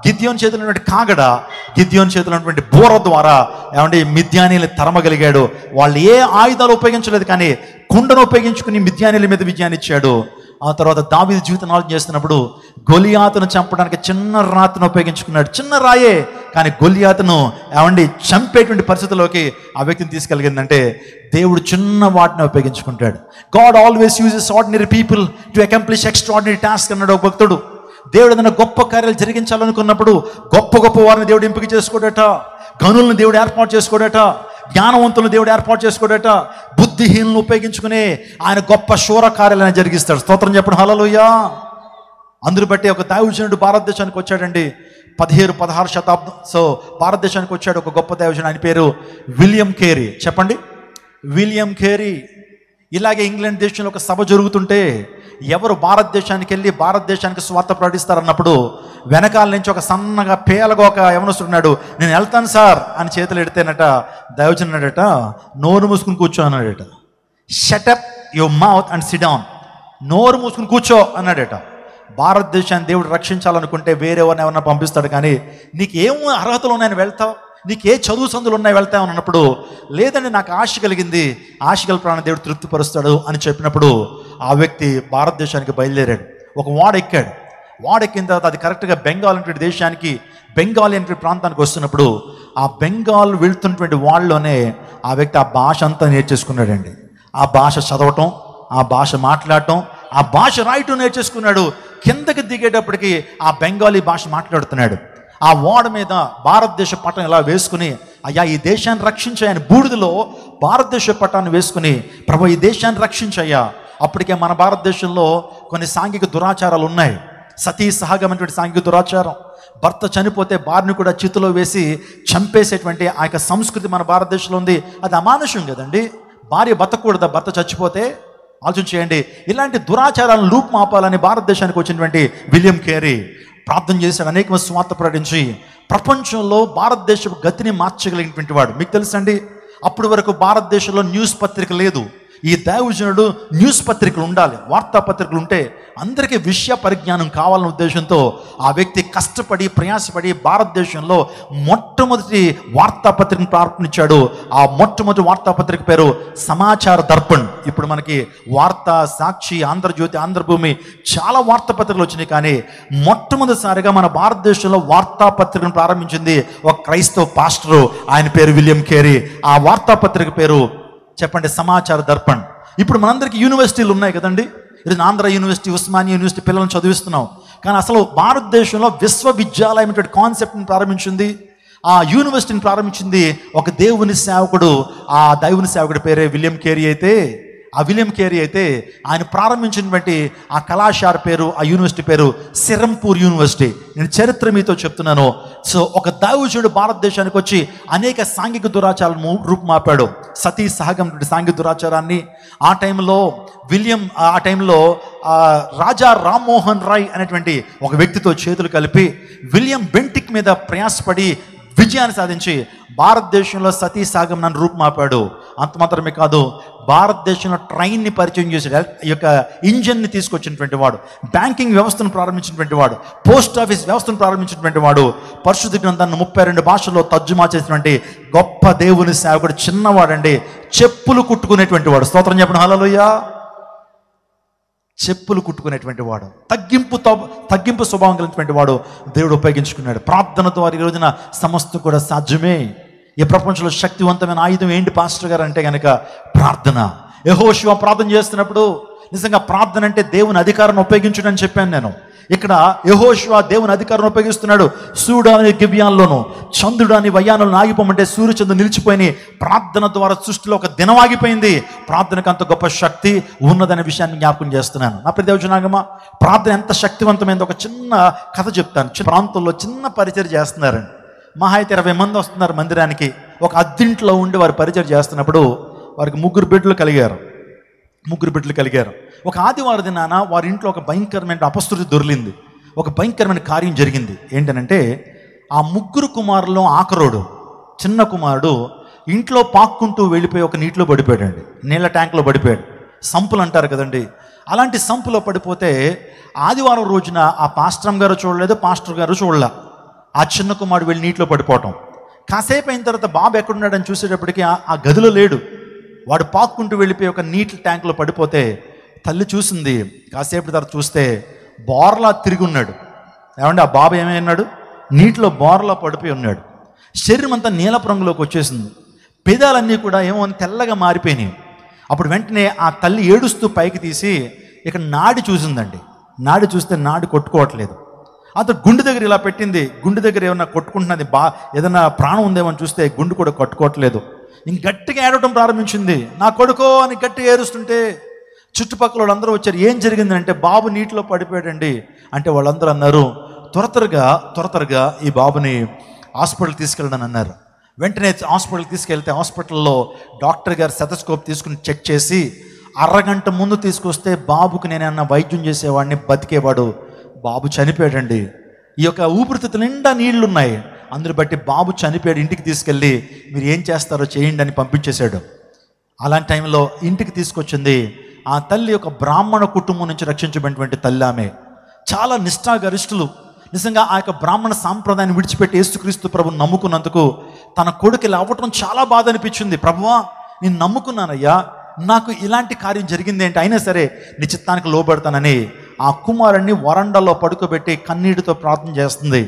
గిద్యోను చేతిలో ఉన్నటువంటి కాగడ, గిద్యోను చేతిలో ఉన్నటువంటి బోర ద్వారా ఏమంటే మిద్యానీలు తరమగలిగాడు. వాళ్ళు ఏ ఆయుధాలు ఉపయోగించలేదు, కానీ కుండను ఉపయోగించుకుని మిద్యానీల మీద విజయాన్ని ఇచ్చాడు. ఆ తర్వాత దావీదు జీవితం ఆలోచన చేస్తున్నప్పుడు గొలియాతును చంపడానికి చిన్న రాతిని ఉపయోగించుకున్నాడు. చిన్న రాయే, కానీ గొలియాతును ఏమండి చంపేటువంటి పరిస్థితుల్లోకి ఆ వ్యక్తిని తీసుకెళ్ళిందంటే దేవుడు చిన్న వాటిని ఉపయోగించుకుంటాడు. God always uses ordinary people to accomplish extraordinary task అన్నాడు ఒక భక్తుడు. దేవుడు ఏదైనా గొప్ప కార్యాలు జరిగించాలనుకున్నప్పుడు గొప్ప గొప్ప వారిని దేవుడు ఎంపిక చేసుకోడట, గనులను దేవుడు ఏర్పాటు చేసుకోడట, జ్ఞానవంతులను దేవుడు ఏర్పాటు చేసుకోడట, బుద్ధిహీనులను ఉపయోగించుకుని ఆయన గొప్ప శూర కార్యాలను జరిగిస్తాడు. స్తోత్రం చెప్పండి హల్లెలూయా. అందుని బట్టి ఒక దైవజనుడు భారతదేశానికి వచ్చాడండి, 17-16 శతాబ్దం. సో భారతదేశానికి వచ్చాడు ఒక గొప్ప దైవజనుడు, ఆయన పేరు విలియం కేరీ. చెప్పండి, విలియం కేరీ. ఇలాగే ఇంగ్లాండ్ దేశంలో ఒక సభ జరుగుతుంటే ఎవరు భారతదేశానికి వెళ్ళి భారతదేశానికి స్వార్థ ప్రకటిస్తారన్నప్పుడు వెనకాల నుంచి ఒక సన్నగా పేలగా ఒక యవనస్తుడున్నాడు, నేను వెళ్తాను సార్ అని చేతులు ఎడితేనట దైవజనుడట నోరు మూసుకుని కూర్చో అన్నాడట. Shut up your mouth and SIT down. నోరు మూసుకుని కూర్చో అన్నాడట. భారతదేశాన్ని దేవుడు రక్షించాలనుకుంటే వేరేవారిని ఎవరన్నా పంపిస్తాడు, కానీ నీకేం అర్హతలు ఉన్నాయని వెళ్తావు, నీకే చదువు సందులు ఉన్నాయి వెళ్తావు అన్నప్పుడు, లేదండి నాకు ఆశ కలిగింది, ఆశ గల ప్రాణం దేవుడు తృప్తిపరుస్తాడు అని చెప్పినప్పుడు ఆ వ్యక్తి భారతదేశానికి బయలుదేరాడు. ఒక ఎక్కాడు. ఎక్కిన తర్వాత అది కరెక్ట్గా బెంగాల్ అనేటువంటి దేశానికి, బెంగాల్ అనేటువంటి ప్రాంతానికి వస్తున్నప్పుడు ఆ బెంగాల్ వెళ్తున్నటువంటి వాళ్ళలోనే ఆ వ్యక్తి ఆ భాష అంతా నేర్చేసుకున్నాడండి. ఆ భాష చదవటం, ఆ భాష మాట్లాడటం, ఆ భాష రాయటం నేర్చేసుకున్నాడు. కిందకి దిగేటప్పటికి ఆ బెంగాలీ భాష మాట్లాడుతున్నాడు. ఆ ఓడ మీద భారతదేశ పటం ఇలా వేసుకుని, అయ్యా ఈ దేశాన్ని రక్షించాయని బూడిదలో భారతదేశ పటాన్ని వేసుకుని, ప్రభు ఈ దేశాన్ని రక్షించయ్యా. అప్పటికే మన భారతదేశంలో కొన్ని సాంఘిక దురాచారాలు ఉన్నాయి. సతీ సహగమైనటువంటి సాంఘిక దురాచారం, భర్త చనిపోతే భార్యను కూడా చితిలో వేసి చంపేసేటువంటి ఆ యొక్క సంస్కృతి మన భారతదేశంలో ఉంది. అది అమానుషం కదండి. భార్య బతకూడదా భర్త చచ్చిపోతే? ఆలోచన చేయండి. ఇలాంటి దురాచారాలను రూపుమాపాలని భారతదేశానికి వచ్చినటువంటి విలియం కేరీ ప్రార్థన చేశాడు. అనేక స్వార్థ ప్రకటించి ప్రపంచంలో భారతదేశపు గతిని మార్చగలిగినటువంటి వాడు. మీకు తెలుసండి, అప్పటి వరకు భారతదేశంలో న్యూస్ పత్రిక లేదు. ఈ దైవజనుడు న్యూస్ పత్రికలు ఉండాలి, వార్తాపత్రికలు ఉంటే అందరికీ విషయ పరిజ్ఞానం కావాలనే ఉద్దేశంతో ఆ వ్యక్తి కష్టపడి ప్రయాసపడి భారతదేశంలో మొట్టమొదటి వార్తాపత్రికను ప్రారంభించాడు. ఆ మొట్టమొదటి వార్తాపత్రిక పేరు సమాచార దర్పణ్. ఇప్పుడు మనకి వార్త, సాక్షి, ఆంధ్రజ్యోతి, ఆంధ్రభూమి చాలా వార్తాపత్రికలు వచ్చినాయి, కానీ మొట్టమొదటిసారిగా మన భారతదేశంలో వార్తాపత్రికను ప్రారంభించింది ఒక క్రైస్తవ పాస్టరు. ఆయన పేరు విలియం కేరీ. ఆ వార్తాపత్రిక పేరు చెప్పండి, సమాచార దర్పణ్. ఇప్పుడు మనందరికీ యూనివర్సిటీలు ఉన్నాయి కదండి. ఇది ఆంధ్ర యూనివర్సిటీ, ఉస్మానియా యూనివర్సిటీ పిల్లలను చదివిస్తున్నాం. కానీ అసలు భారతదేశంలో విశ్వవిద్యాలయం అనే కాన్సెప్ట్ని ప్రారంభించింది, ఆ యూనివర్సిటీని ప్రారంభించింది ఒక దేవుని సేవకుడు. ఆ దేవుని సేవకుడి పేరే విలియం కేరీ అయితే, ఆ విలియం కేరీ అయితే ఆయన ప్రారంభించినటువంటి ఆ కళాశాల పేరు, ఆ యూనివర్సిటీ పేరు సిరంపూర్ యూనివర్సిటీ. నేను చరిత్ర మీతో చెప్తున్నాను. సో ఒక దైవజనుడు భారతదేశానికి వచ్చి అనేక సాంఘిక దురాచారాలను రూపుమాపాడు. సతీ సహగం సాంఘిక దురాచారాన్ని ఆ టైంలో రాజా రామ్మోహన్ రాయ్ అనేటువంటి ఒక వ్యక్తితో చేతులు కలిపి విలియం బెంటిక్ మీద ప్రయాసపడి విజయాన్ని సాధించి భారతదేశంలో సతీ సాగం నన్ను రూపుమాపాడు. అంత మాత్రమే కాదు, భారతదేశంలో ట్రైన్ని పరిచయం చేసాడు, ఈ యొక్క ఇంజన్ని తీసుకొచ్చినటువంటి వాడు, బ్యాంకింగ్ వ్యవస్థను ప్రారంభించినటువంటి వాడు, పోస్ట్ ఆఫీస్ వ్యవస్థను ప్రారంభించినటువంటి వాడు, పరిశుద్ధ గ్రంథాన్ని 32 భాషల్లో తర్జుమా చేసినటువంటి గొప్ప దేవుని సేవకుడు. చిన్నవాడండి, చెప్పులు కుట్టుకునేటువంటి వాడు. స్తోత్రం చెప్పండి హల్లెలూయా. చెప్పులు కుట్టుకునేటువంటి వాడు, తగ్గింపు స్వభావం కలిగినటువంటి వాడు దేవుడు ఉపయోగించుకున్నాడు. ప్రార్థన ద్వారా ఈ రోజున సమస్తం కూడా సాధ్యమే. ఈ ప్రపంచంలో శక్తివంతమైన ఆయుధం ఏంటి పాస్టర్ గారు అంటే కనుక ప్రార్థన. యెహోషువ ప్రార్థన చేస్తున్నప్పుడు నిజంగా ప్రార్థన అంటే దేవుని అధికారాన్ని ఉపయోగించడం అని చెప్పాను నేను. ఇక్కడ యెహోషువ దేవుని అధికారాన్ని ఉపయోగిస్తున్నాడు. సూడాని గిబియాన్లోను, చంద్రుడాని వయ్యానులను ఆగిపోమంటే సూర్యచంద్రుడు నిలిచిపోయి ప్రార్థన ద్వారా సృష్టిలో ఒక దినం ఆగిపోయింది. ప్రార్థనకు అంత గొప్ప శక్తి ఉన్నదనే విషయాన్ని జ్ఞాపకం చేస్తున్నాను. నా ప్రియ దేవుజనాగమా, ప్రార్థన ఎంత శక్తివంతమైందో ఒక చిన్న కథ చెప్తాను. ప్రాంతంలో చిన్న పరిచయం చేస్తున్నారండి. మహా అయితే 20 మంది వస్తున్నారు మందిరానికి. ఒక అద్దింట్లో ఉండి వారు పరిచయం చేస్తున్నప్పుడు వారికి 3 బిడ్డలు కలిగారు. ఒక ఆదివారం దినాన వారి ఇంట్లో ఒక భయంకరమైన అపస్తుతి దొరికింది. ఒక భయంకరమైన కార్యం జరిగింది. ఏంటనంటే ఆ 3 కుమారుల్లో ఆఖరోడు, చిన్న కుమారుడు ఇంట్లో పాక్కుంటూ వెళ్ళిపోయి ఒక నీటిలో పడిపోయాడండి. నీళ్ళ ట్యాంక్లో పడిపోయాడు. సంపులు అంటారు కదండి, అలాంటి సంపులో పడిపోతే ఆదివారం రోజున ఆ పాస్టర్ గారు చూడలేదు, పాస్టర్ గారు చూడలే. ఆ చిన్న కుమారుడు వెళ్ళి నీటిలో పడిపోవటం. కాసేపు అయిన తర్వాత బాబు ఎక్కడున్నాడని చూసేటప్పటికి ఆ గదిలో లేడు. వాడు పాక్కుంటూ వెళ్ళిపోయి ఒక నీటి ట్యాంకులో పడిపోతే తల్లి చూసింది. కాసేపు తర్వాత చూస్తే బోర్లా తిరిగి ఉన్నాడు. ఏమంటే ఆ బాబు ఏమైనాడు? నీటిలో బోర్లా పడిపోయి ఉన్నాడు. శరీరం అంతా నీలపు రంగులోకి వచ్చేసింది. పెదాలన్నీ కూడా ఏమో తెల్లగా మారిపోయినాయి. అప్పుడు వెంటనే ఆ తల్లి ఏడుస్తూ పైకి తీసి ఇక్కడ నాడి చూసిందండి. నాడి చూస్తే నాడి కొట్టుకోవట్లేదు. అతను గుండె దగ్గర ఇలా పెట్టింది. గుండె దగ్గర ఏమన్నా కొట్టుకుంటున్నది, ఏదైనా ప్రాణం ఉందేమని చూస్తే గుండె కూడా కొట్టుకోవట్లేదు. ఇంక గట్టిగా ఏడవడం ప్రారంభించింది. నా కొడుకో అని గట్టిగా ఏడుస్తుంటే చుట్టుపక్కల వాళ్ళందరూ వచ్చారు. ఏం జరిగిందంటే బాబు నీటిలో పడిపోయాడండి అంటే వాళ్ళందరూ అన్నారు, త్వరగా ఈ బాబుని హాస్పిటల్ తీసుకెళ్ళండి అన్నారు. వెంటనే హాస్పిటల్కి తీసుకెళ్తే హాస్పిటల్లో డాక్టర్ గారు సెటస్కోప్ తీసుకుని చెక్ చేసి అరగంట ముందు తీసుకొస్తే బాబుకి నేనన్నా వైద్యం చేసేవాడిని, బతికేవాడు. బాబు చనిపోయాడండి. ఈ యొక్క ఊపిరితిత్తుల నిండా నీళ్లు ఉన్నాయి. అందుని బట్టి బాబు చనిపోయాడు. ఇంటికి తీసుకెళ్ళి మీరు ఏం చేస్తారో చేయండి అని పంపించేశాడు. అలాంటి టైంలో ఇంటికి తీసుకొచ్చింది. ఆ తల్లి ఒక బ్రాహ్మణ కుటుంబం నుంచి రక్షించబడినటువంటి తల్లి. ఆమె చాలా నిష్ఠాగరిష్ఠులు. నిజంగా ఆ యొక్క బ్రాహ్మణ సాంప్రదాయాన్ని విడిచిపెట్టి యేసుక్రీస్తు ప్రభుని నమ్ముకున్నందుకు తన కొడుకు ఇలా అవ్వటం చాలా బాధ అనిపించింది. ప్రభువా, నేను నమ్ముకున్నానయ్యా, నాకు ఇలాంటి కార్యం జరిగింది ఏంటి, అయినా సరే నీ చిత్తానికి లోబడతానని ఆ కుమారుణ్ణి వరండాలో పడుకోబెట్టి కన్నీటితో ప్రార్థన చేస్తుంది.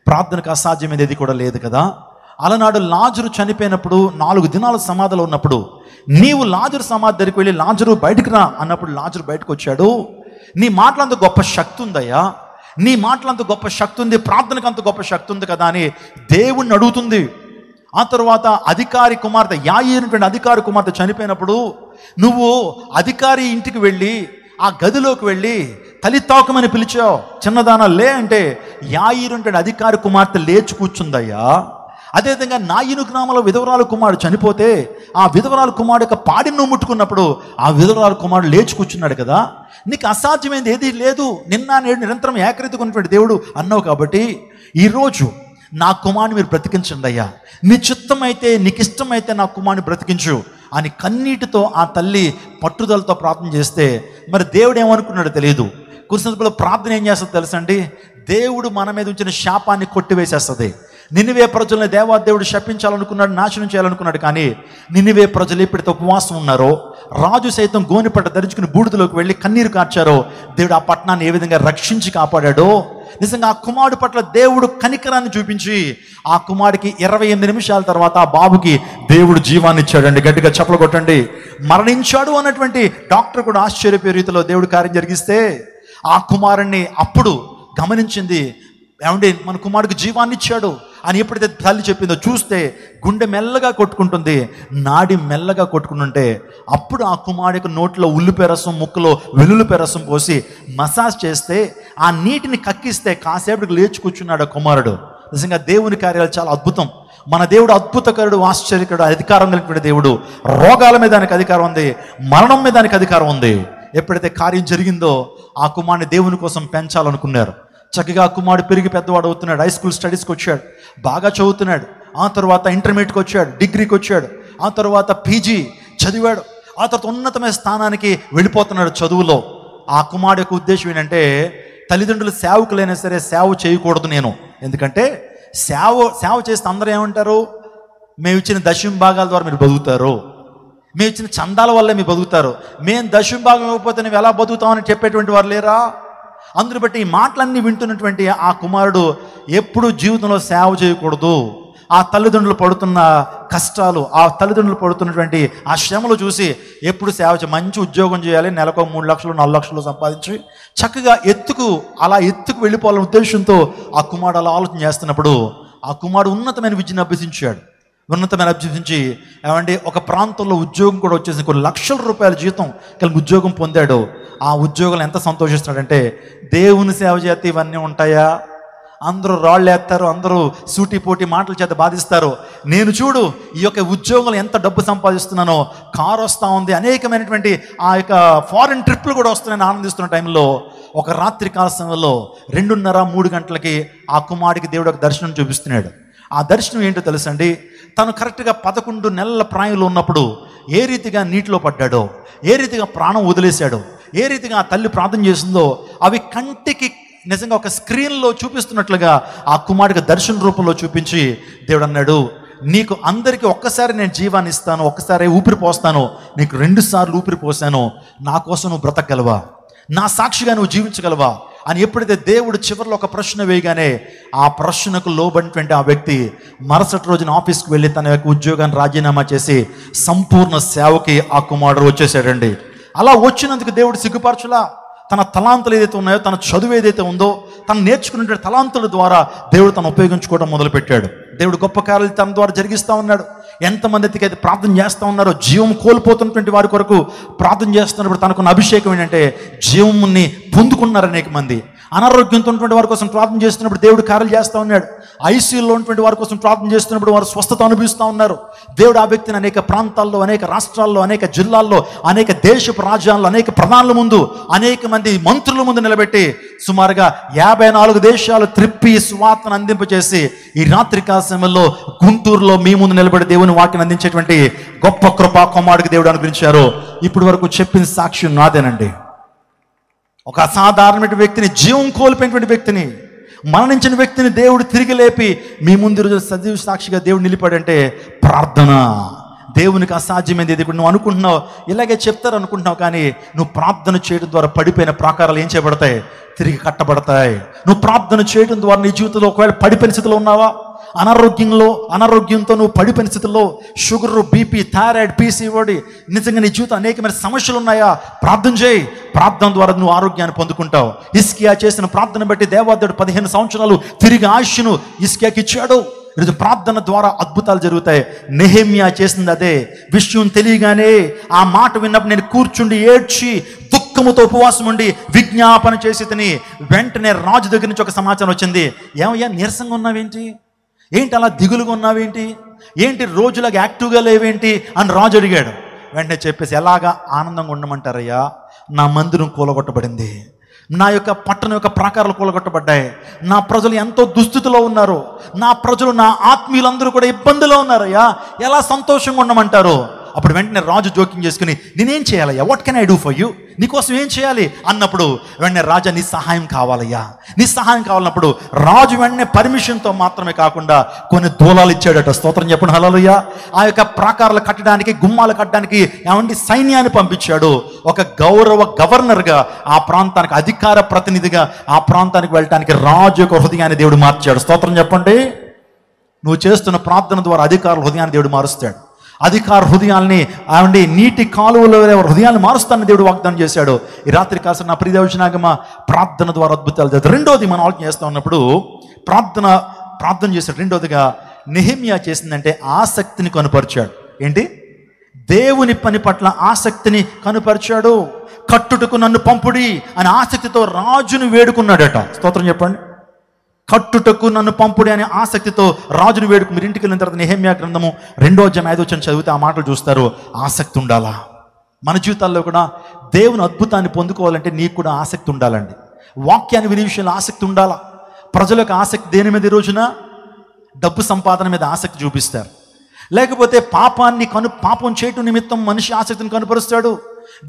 ప్రార్థనకు అసాధ్యమైనది ఏది కూడా లేదు కదా. అలనాడు లాజరు చనిపోయినప్పుడు 4 దినాలు సమాధిలో ఉన్నప్పుడు నీవు లాజరు సమాధి దగ్గరికి వెళ్ళి లాజరు బయటకు రా అన్నప్పుడు లాజరు బయటకు వచ్చాడు. నీ మాటలంత గొప్ప శక్తి ఉందయ్యా, నీ మాటలంత గొప్ప శక్తి ఉంది, ప్రార్థనకు అంత గొప్ప శక్తి ఉంది కదా అని దేవుణ్ణి అడుగుతుంది. ఆ తర్వాత అధికారి కుమార్తె యాయీరు అధికారి కుమార్తె చనిపోయినప్పుడు నువ్వు అధికారి ఇంటికి వెళ్ళి ఆ గదిలోకి వెళ్ళి తలితాకమని పిలిచావు, చిన్నదానా లే అంటే యాయీరు అధికారి కుమార్తె లేచి కూర్చుందయ్యా. అదేవిధంగా నాయిను గ్రామంలో విధవరాలు కుమారుడు చనిపోతే ఆ విధవరాలు కుమారుడు యొక్క పాడిని నువ్వు ముట్టుకున్నప్పుడు ఆ విధవరాలు కుమారుడు లేచి కూర్చున్నాడు కదా. నీకు అసాధ్యమైనది ఏది లేదు, నిన్న నేడు నిరంతరం ఏకరీతిగా దేవుడు అన్నావు. కాబట్టి ఈరోజు నా కుమారుని మీరు బ్రతికించండి అయ్యా, నీ చిత్తమైతే నీకు ఇష్టమైతే నా కుమారుని బ్రతికించు అని కన్నీటితో ఆ తల్లి పట్టుదలతో ప్రార్థన చేస్తే మరి దేవుడు ఏమనుకున్నాడో తెలియదు. కురిసినప్పుడు ప్రార్థన ఏం చేస్తుందో తెలుసండి, దేవుడు మన మీద ఉంచిన శాపాన్ని కొట్టివేసేస్తుంది. నినివే ప్రజల్ని దేవాదేవుడు శపించాలనుకున్నాడు, నాశనం చేయాలనుకున్నాడు. కానీ నినివే ప్రజలు ఎప్పుడైతే ఉపవాసం ఉన్నారో, రాజు సైతం గోనెపట్ట ధరించుకుని బూడిదలోకి వెళ్ళి కన్నీరు కార్చారో, దేవుడు ఆ పట్టణాన్ని ఏ విధంగా రక్షించి కాపాడాడో, నిజంగా ఆ కుమారుడు పట్ల దేవుడు కనికరాన్ని చూపించి ఆ కుమారుడికి 28 నిమిషాల తర్వాత ఆ బాబుకి దేవుడు జీవాన్ని ఇచ్చాడండి. గట్టిగా చప్పలు కొట్టండి. మరణించాడు అన్నటువంటి డాక్టర్ కూడా ఆశ్చర్యపోయే రీతిలో దేవుడు కార్యం జరిగిస్తే ఆ కుమారుణ్ణి అప్పుడు గమనించింది. ఏమండి, మన కుమారుడికి జీవాన్ని ఇచ్చాడు అని ఎప్పుడైతే తల్లి చెప్పిందో చూస్తే గుండె మెల్లగా కొట్టుకుంటుంది, నాడి మెల్లగా కొట్టుకుంటుంటే అప్పుడు ఆ కుమారుడికి నోట్లో ఉల్లిపాయ రసం, ముక్కులో వెల్లుల్లిపాయ రసం పోసి మసాజ్ చేస్తే ఆ నీటిని కక్కిస్తే కాసేపటికి లేచి కూర్చున్నాడు ఆ కుమారుడు. నిజంగా దేవుని కార్యాలు చాలా అద్భుతం. మన దేవుడు అద్భుతకరుడు, ఆశ్చర్యకరుడు, అధికారం కలిగిన దేవుడు. రోగాల మీద దానికి అధికారం ఉంది, మరణం మీద దానికి అధికారం ఉంది. ఎప్పుడైతే కార్యం జరిగిందో ఆ కుమారుని దేవుని కోసం పెంచాలనుకున్నారు. చక్కగా కుమారుడు పెరిగి పెద్దవాడు అవుతున్నాడు, హై స్కూల్ స్టడీస్కి వచ్చాడు, బాగా చదువుతున్నాడు. ఆ తర్వాత ఇంటర్మీడియట్కి వచ్చాడు, డిగ్రీకి వచ్చాడు, ఆ తర్వాత పీజీ చదివాడు, ఆ తర్వాత ఉన్నతమైన స్థానానికి వెళ్ళిపోతున్నాడు చదువులో. ఆ కుమారుడు యొక్క ఉద్దేశం ఏంటంటే తల్లిదండ్రులు సేవకులైనా సరే సేవ చేయకూడదు నేను, ఎందుకంటే సేవ చేస్తే అందరూ ఏమంటారు, మేము ఇచ్చిన దశమ భాగాల ద్వారా మీరు బతుకుతారు, మేము ఇచ్చిన చందాల వల్లే మీరు బతుకుతారు, మేము దశమ భాగం ఇవ్వకపోతే నువ్వు ఎలా బతుకుతామని చెప్పేటువంటి వారు లేరా? అందుని బట్టి ఈ మాటలన్నీ వింటున్నటువంటి ఆ కుమారుడు ఎప్పుడు జీవితంలో సేవ చేయకూడదు. ఆ తల్లిదండ్రులు పడుతున్న కష్టాలు, ఆ తల్లిదండ్రులు పడుతున్నటువంటి ఆ శ్రమలు చూసి ఎప్పుడు సేవ మంచి ఉద్యోగం చేయాలి, నెలకు 3 లక్షలు 4 లక్షలు సంపాదించి చక్కగా అలా ఎత్తుకు వెళ్ళిపోవాలనే ఉద్దేశంతో ఆ కుమారుడు అలా ఆలోచన చేస్తున్నప్పుడు ఆ కుమారుడు ఉన్నతమైన విద్యను అభ్యసించాడు. ఉన్నతమైన అభ్యసించి ఏమంటే ఒక ప్రాంతంలో ఉద్యోగం కూడా వచ్చేసి కొన్ని లక్షల రూపాయల జీతం కలిగి ఉద్యోగం పొందాడు. ఆ ఉద్యోగంలో ఎంత సంతోషిస్తున్నాడంటే, దేవుని సేవ చేస్తే ఇవన్నీ ఉంటాయా, అందరూ రాళ్ళు వేస్తారు, అందరూ సూటిపోటి మాటల చేత బాధిస్తారు, నేను చూడు ఈ యొక్క ఉద్యోగంలో ఎంత డబ్బు సంపాదిస్తున్నానో, కారు వస్తూ ఉంది, అనేకమైనటువంటి ఆ యొక్క ఫారిన్ ట్రిప్లు కూడా వస్తున్నాయని ఆనందిస్తున్న టైంలో ఒక రాత్రి కాల సమయంలో 2:30-3 గంటలకి ఆ కుమారుడికి దేవుడు ఒక దర్శనం చూపిస్తున్నాడు. ఆ దర్శనం ఏంటో తెలుసండి, తను కరెక్ట్గా 11 నెలల ప్రాయంలో ఉన్నప్పుడు ఏ రీతిగా నీటిలో పడ్డాడో, ఏ రీతిగా ప్రాణం వదిలేశాడో, ఏ రీతిగా ఆ తల్లి ప్రార్థన చేసిందో అవి కంటికి నిజంగా ఒక స్క్రీన్లో చూపిస్తున్నట్లుగా ఆ కుమారుడికి దర్శన రూపంలో చూపించి దేవుడు అన్నాడు, నీకు అందరికీ ఒక్కసారి నేను జీవాన్ని ఇస్తాను, ఒక్కసారి ఊపిరి పోస్తాను, నీకు 2 సార్లు ఊపిరి పోసాను, నా కోసం నువ్వు బ్రతకగలవా, నా సాక్షిగా నువ్వు జీవించగలవా అని ఎప్పుడైతే దేవుడు చివరిలో ఒక ప్రశ్న వేయగానే ఆ ప్రశ్నకు లోబడినటువంటి ఆ వ్యక్తి మరుసటి రోజున ఆఫీస్కి వెళ్ళి తన యొక్క ఉద్యోగాన్ని రాజీనామా చేసి సంపూర్ణ సేవకి ఆ కుమారుడు వచ్చేసాడండి. అలా వచ్చినందుకు దేవుడు సిగ్గుపరచులా. తన తలాంతులు ఏదైతే ఉన్నాయో, తన చదువు ఏదైతే ఉందో, తను నేర్చుకునే తలాంతుల ద్వారా దేవుడు తను ఉపయోగించుకోవడం మొదలుపెట్టాడు. దేవుడు గొప్ప కార్యాలు తన ద్వారా జరిగిస్తూ ఉన్నాడు. ఎంతమంది అయితే ప్రార్థన చేస్తూ ఉన్నారో, జీవం కోల్పోతున్నటువంటి వారి కొరకు ప్రార్థన చేస్తున్నప్పుడు తనకున్న అభిషేకం ఏంటంటే జీవముని పొందుకున్నారు అనేక మంది. అనారోగ్యంతో ఉన్నటువంటి వారి కోసం ప్రార్థన చేస్తున్నప్పుడు దేవుడు కార్యాలు చేస్తూ ఉన్నాడు. ఐసీయూలో ఉన్నటువంటి వారి కోసం ప్రార్థన చేస్తున్నప్పుడు వారు స్వస్థత అనుభవిస్తూ ఉన్నారు. దేవుడు ఆ వ్యక్తిని అనేక ప్రాంతాల్లో, అనేక రాష్ట్రాల్లో, అనేక జిల్లాల్లో, అనేక దేశపు రాజ్యాల్లో, అనేక ప్రధానుల ముందు, అనేక మంది మంత్రుల ముందు నిలబెట్టి సుమారుగా 54 దేశాలు త్రిప్పి సువార్తను అందింపచేసి ఈ రాత్రికాల సమయంలో గుంటూరులో మీ ముందు నిలబడి దేవుని వాక్యం అందించేటువంటి గొప్ప కృపా కుమారుడికి దేవుడు అనుగ్రహించారు. ఇప్పటి వరకు చెప్పిన సాక్ష్యం నాదేనండి. ఒక అసాధారణమైన వ్యక్తిని, జీవం కోల్పోయినటువంటి వ్యక్తిని, మరణించిన వ్యక్తిని దేవుడు తిరిగి లేపి మీ ముందు రోజు సజీవ సాక్షిగా దేవుడు నిలిపాడంటే ప్రార్థన. దేవునికి అసాధ్యమైంది ఇది. నువ్వు అనుకుంటున్నావు ఇలాగే చెప్తారు అనుకుంటున్నావు, కానీ నువ్వు ప్రార్థన చేయడం ద్వారా పడిపోయిన ప్రాకారాలు ఏం చేయబడతాయి? తిరిగి కట్టబడతాయి. నువ్వు ప్రార్థన చేయడం ద్వారా నీ జీవితంలో ఒకవేళ పడిపోయిన స్థితిలో ఉన్నావా, అనారోగ్యంతో నువ్వు పడిపోయిన స్థితిలో, షుగర్, బీపీ, థైరాయిడ్, పీసీఓడి, నిజంగా నీ జీవితం అనేకమైన సమస్యలు ఉన్నాయా? ప్రార్థన చేయి. ప్రార్థన ద్వారా నువ్వు ఆరోగ్యాన్ని పొందుకుంటావు. హిజ్కియా చేసిన ప్రార్థన బట్టి దేవదేవుడు 15 సంవత్సరాలు తిరిగి ఆయుష్ను హిజ్కియాకి ఇచ్చాడు. ఈరోజు ప్రార్థన ద్వారా అద్భుతాలు జరుగుతాయి. నెహెమ్యా చేసింది అదే. విషయం తెలియగానే ఆ మాట విన్నప్పుడు నేను కూర్చుండి ఏడ్చి దుఃఖముతో ఉపవాసం ఉండి విజ్ఞాపన చేసి తిని వెంటనే రాజు దగ్గర నుంచి ఒక సమాచారం వచ్చింది. ఏమయ్యా నీరసంగా ఉన్నావేంటి, ఏంటి అలా దిగులుగా ఉన్నావేంటి, ఏంటి రోజులాగా యాక్టివ్గా లేవేంటి అని రాజు అడిగాడు. వెంటనే చెప్పేసి, ఎలాగా ఆనందంగా ఉండమంటారయ్యా, నా మందిరం కూలగొట్టబడింది, నా యొక్క పట్టణం యొక్క ప్రాకారాలు కూలగొట్టబడ్డాయి, నా ప్రజలు ఎంతో దుస్థితిలో ఉన్నారు, నా ప్రజలు, నా ఆత్మీయులందరూ కూడా ఇబ్బందిలో ఉన్నారయ్యా, ఎలా సంతోషంగా ఉండమంటారు? అప్పుడు వెంటనే రాజు జోక్యం చేసుకుని, నేనేం చేయాలయ్యా, what can I do for you, నీకోసం ఏం చేయాలి అన్నప్పుడు వెంటనే రాజా నీ సహాయం కావాలయ్యా, నీ సహాయం కావాలన్నప్పుడు రాజు వెంటనే పర్మిషన్తో మాత్రమే కాకుండా కొన్ని దూలాలు ఇచ్చాడట. స్తోత్రం చెప్పండి హల్లెలూయా. ఆ యొక్క ప్రాకారాలు కట్టడానికి, గుమ్మాలు కట్టడానికి ఏమంటే సైన్యాన్ని పంపించాడు. ఒక గవర్నర్గా ఆ ప్రాంతానికి, అధికార ప్రతినిధిగా ఆ ప్రాంతానికి వెళ్ళడానికి రాజు యొక్క హృదయాన్ని దేవుడు మార్చాడు. స్తోత్రం చెప్పండి. నువ్వు చేస్తున్న ప్రార్థన ద్వారా అధికారుల హృదయాన్ని దేవుడు మారుస్తాడు. అధికార హృదయాల్ని నీటి కాలువలో హృదయాన్ని మారుస్తానని దేవుడు వాగ్దానం చేశాడు. ఈ రాత్రి కాస్త నా ప్రియదేవచనాగమ ప్రార్థన ద్వారా అద్భుతాలు జరుగుతాయి. రెండోది మనం ఆలోచన చేస్తూ ఉన్నప్పుడు ప్రార్థన చేశాడు. రెండోదిగా నెహెమ్యా చేసిందంటే ఆసక్తిని కనుపరిచాడు. ఏంటి? దేవుని పని పట్ల ఆసక్తిని కనుపరిచాడు. కట్టుటకు నన్ను పంపుడి అని ఆసక్తితో రాజును వేడుకున్నాడట. స్తోత్రం చెప్పండి. కట్టుటకు నన్ను పంపుడి అనే ఆసక్తితో రాజును వేడుకు. మీరు ఇంటికి వెళ్ళిన తర్వాత నెహెమ్యా గ్రంథము 2వ అధ్యాయం 5వ వచనం చదివితే ఆ మాటలు చూస్తారు. ఆసక్తి ఉండాలా. మన జీవితాల్లో కూడా దేవుని అద్భుతాన్ని పొందుకోవాలంటే నీకు కూడా ఆసక్తి ఉండాలండి. వాక్యాన్ని వినే విషయంలో ఆసక్తి ఉండాలా. ప్రజలకు ఆసక్తి దేని మీద? ఈ రోజున డబ్బు సంపాదన మీద ఆసక్తి చూపిస్తారు, లేకపోతే పాపం చేయటం నిమిత్తం మనిషి ఆసక్తిని కనుపరుస్తాడు,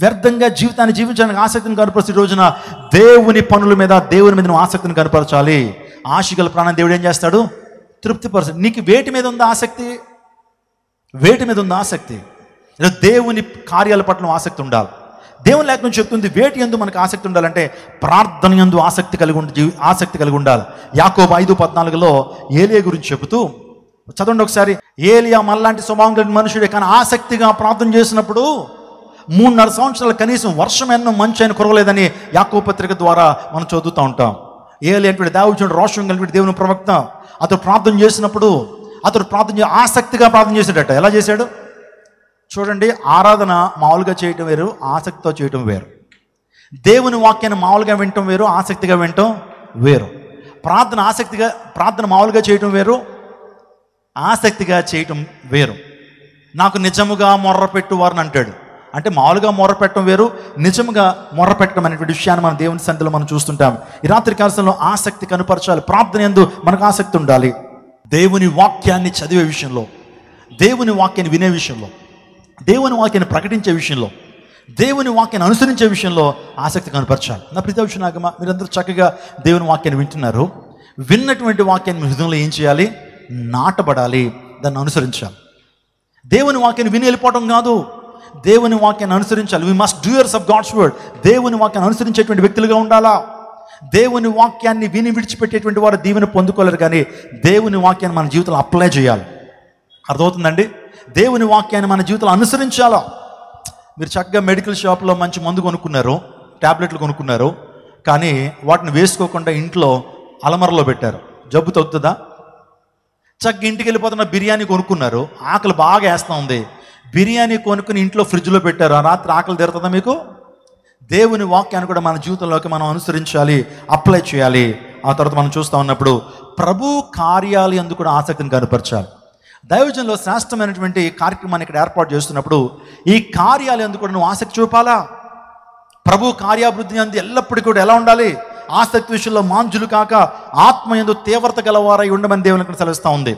వ్యర్థంగా జీవితాన్ని జీవించడానికి ఆసక్తిని కనపరుస్తుంది. ఈ రోజున దేవుని పనుల మీద, దేవుని మీద నువ్వు ఆసక్తిని కనపరచాలి. ఆశగల ప్రాణం దేవుడు ఏం చేస్తాడు? తృప్తిపరచాడు. నీకు వేటి మీద ఉందా ఆసక్తి? వేటి మీద ఉందా ఆసక్తి? దేవుని కార్యాల పట్ల ఆసక్తి ఉండాలి. దేవుని లేఖనం చెప్తుంది వేటి యందు మనకు ఆసక్తి ఉండాలంటే ప్రార్థన యందు ఆసక్తి కలిగి ఉండాలి. యాకోబు 5:14లో ఏలియా గురించి చెబుతూ చదవండి ఒకసారి. ఏలియా మనలాంటి స్వభావం కలిగిన మనుషుడే, కానీ ఆసక్తిగా ప్రార్థన చేసినప్పుడు 3.5 సంవత్సరాలు కనీసం వర్షం ఎన్నో మంచి అయిన కురవలేదని యాకోబు పత్రిక ద్వారా మనం చదువుతూ ఉంటాం. ఏలియా అంటే దావీదు రోషం కలిగిన దేవుని ప్రవక్త. అతడు ప్రార్థన చేసినప్పుడు ఆసక్తిగా ప్రార్థన చేశాడట. ఎలా చేశాడు చూడండి. ఆరాధన మామూలుగా చేయటం వేరు, ఆసక్తితో చేయటం వేరు. దేవుని వాక్యాన్ని మామూలుగా వినటం వేరు, ఆసక్తిగా వినటం వేరు. ప్రార్థన మామూలుగా చేయటం వేరు, ఆసక్తిగా చేయటం వేరు. నాకు నిజముగా మొర్రపెట్టు వారిని అంటాడు. అంటే మామూలుగా మొర్రపెట్టడం వేరు, నిజముగా మొర్రపెట్టడం అనేటువంటి విషయాన్ని మనం దేవుని సన్నిధిలో మనం చూస్తుంటాం. ఈ రాత్రి కాలంలో ఆసక్తి కనుపరచాలి. ప్రార్థన యందు మనకు ఆసక్తి ఉండాలి. దేవుని వాక్యాన్ని చదివే విషయంలో, దేవుని వాక్యాన్ని వినే విషయంలో, దేవుని వాక్యాన్ని ప్రకటించే విషయంలో, దేవుని వాక్యాన్ని అనుసరించే విషయంలో ఆసక్తి కనపరచాలి. నా ప్రియదేవచనాగమ, మీరందరూ చక్కగా దేవుని వాక్యాన్ని వింటున్నారు. విన్నటువంటి వాక్యాన్ని మీ హృదయంలో ఏం చేయాలి? నాటబడాలి, దాన్ని అనుసరించాలి. దేవుని వాక్యాన్ని విని వెళ్ళిపోవడం కాదు, దేవుని వాక్యాన్ని అనుసరించాలి. We must doers of God's word. దేవుని వాక్యాన్ని అనుసరించేటువంటి వ్యక్తులుగా ఉండాలా. దేవుని వాక్యాన్ని విని విడిచిపెట్టేటువంటి వారు దీవెని పొందుకోలేరు, కానీ దేవుని వాక్యాన్ని మన జీవితంలో అప్లై చేయాలి. అర్థమవుతుందండి? దేవుని వాక్యాన్ని మన జీవితంలో అనుసరించాలా. మీరు చక్కగా మెడికల్ షాప్లో మంచి మందు కొనుక్కున్నారు, ట్యాబ్లెట్లు కొనుక్కున్నారు, కానీ వాటిని వేసుకోకుండా ఇంట్లో అలమరలో పెట్టారు. జబ్బు తగ్గుతుందా? చక్కగా ఇంటికి వెళ్ళిపోతున్న బిర్యానీ కొనుక్కున్నారు, ఆకలి బాగా వేస్తూ ఉంది, బిర్యానీ కొనుక్కుని ఇంట్లో ఫ్రిడ్జ్లో పెట్టారు. ఆ రాత్రి ఆకలి తీరుతుందా మీకు? దేవుని వాక్యాన్ని కూడా మన జీవితంలోకి మనం అనుసరించాలి, అప్లై చేయాలి. ఆ తర్వాత మనం చూస్తూ ఉన్నప్పుడు ప్రభు కార్యాలు యందు కూడా ఆసక్తిని కనపరచాలి. దైవజనంలో శ్రేష్టమైనటువంటి కార్యక్రమాన్ని ఇక్కడ ఏర్పాటు చేస్తున్నప్పుడు ఈ కార్యాలు యందు కూడా నువ్వు ఆసక్తి చూపాలా. ప్రభు కార్యాభివృద్ధి యందు ఎల్లప్పుడూ కూడా ఎలా ఉండాలి? ఆసక్తి విషయంలో మాంజులు కాక ఆత్మ యందు తీవ్రత గలవారై ఉండమని దేవుని ఇక్కడ సెలవిస్తూ ఉంది.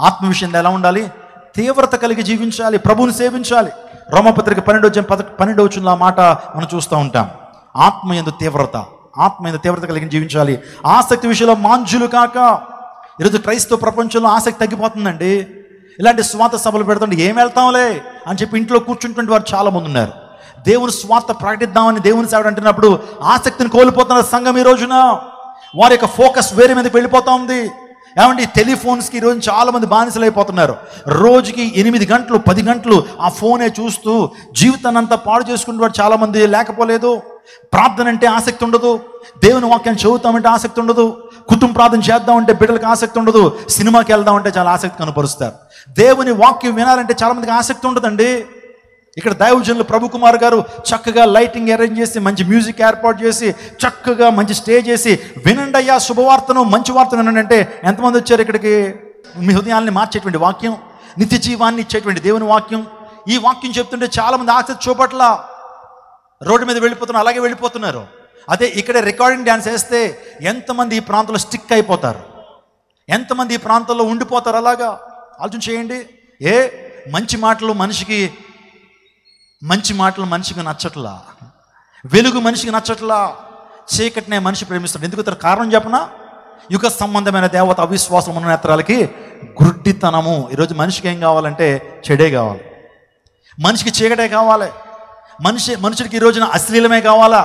ఆత్మ విషయంలో ఎలా ఉండాలి? తీవ్రత కలిగి జీవించాలి, ప్రభువుని సేవించాలి. రోమపత్రిక 12 మాట మనం చూస్తూ ఉంటాం. ఆత్మ యందు తీవ్రత కలిగి జీవించాలి. ఆసక్తి విషయంలో మాంజులు కాక. ఈరోజు క్రైస్తవ ప్రపంచంలో ఆసక్తి తగ్గిపోతుందండి. ఇలాంటి స్వార్థ సభలు పెడుతుంటే ఏం వెళ్తాంలే అని చెప్పి ఇంట్లో కూర్చుంటున్న వారు చాలా మంది ఉన్నారు. దేవుని స్వార్థ ప్రకటిద్దామని దేవుని సేవడు అంటున్నప్పుడు ఆసక్తిని కోల్పోతున్నారు సంఘం. ఈ రోజున వారి యొక్క ఫోకస్ వేరే మీదకి వెళ్ళిపోతా ఉంది. ఏమంటే టెలిఫోన్స్కి ఈరోజు చాలా మంది బానిసలు అయిపోతున్నారు. రోజుకి 8 గంటలు 10 గంటలు ఆ ఫోనే చూస్తూ జీవితాన్ని అంతా పాడు చేసుకునేవాడు చాలా మంది లేకపోలేదు. ప్రార్థన అంటే ఆసక్తి ఉండదు, దేవుని వాక్యాన్ని చదువుతామంటే ఆసక్తి ఉండదు, కుటుంబ ప్రార్థన చేద్దామంటే బిడ్డలకు ఆసక్తి ఉండదు, సినిమాకి వెళ్దామంటే చాలా ఆసక్తి కనపరుస్తారు. దేవుని వాక్యం వినాలంటే చాలా మందికి ఆసక్తి ఉండదండి. ఇక్కడ దైవజనులు ప్రభు కుమార్ గారు చక్కగా లైటింగ్ అరేంజ్ చేసి మంచి మ్యూజిక్ ఏర్పాటు చేసి చక్కగా మంచి స్టేజ్ చేసి వినండి అయ్యా శుభవార్తను మంచి వార్తను వినండి అంటే ఎంతమంది వచ్చారు ఇక్కడికి? మీ హృదయాల్ని మార్చేటువంటి వాక్యం, నిత్య జీవాన్ని ఇచ్చేటువంటి దేవుని వాక్యం. ఈ వాక్యం చెప్తుంటే చాలామంది ఆసక్తి చూపట్ల రోడ్డు మీద వెళ్ళిపోతున్నారు, అలాగే వెళ్ళిపోతున్నారు. అదే ఇక్కడే రికార్డింగ్ డ్యాన్స్ వేస్తే ఎంతమంది ఈ ప్రాంతంలో స్టిక్ అయిపోతారు, ఎంతమంది ఈ ప్రాంతంలో ఉండిపోతారు. అలాగా ఆలోచన చేయండి. మంచి మాటలు మనిషికి నచ్చట్లా, వెలుగు మనిషికి నచ్చట్లా, చీకటినే మనిషి ప్రేమిస్తాడు. ఎందుకు కారణం చెప్పనా? యుగ సంబంధమైన దేవత అవిశ్వాసం ఉన్న నేత్రాలకి గుడ్డితనము. ఈరోజు మనిషికి ఏం కావాలంటే చెడే కావాలి, మనిషికి చీకటే కావాలి, మనుషుడికి ఈ రోజున అశ్లీలమే కావాలా.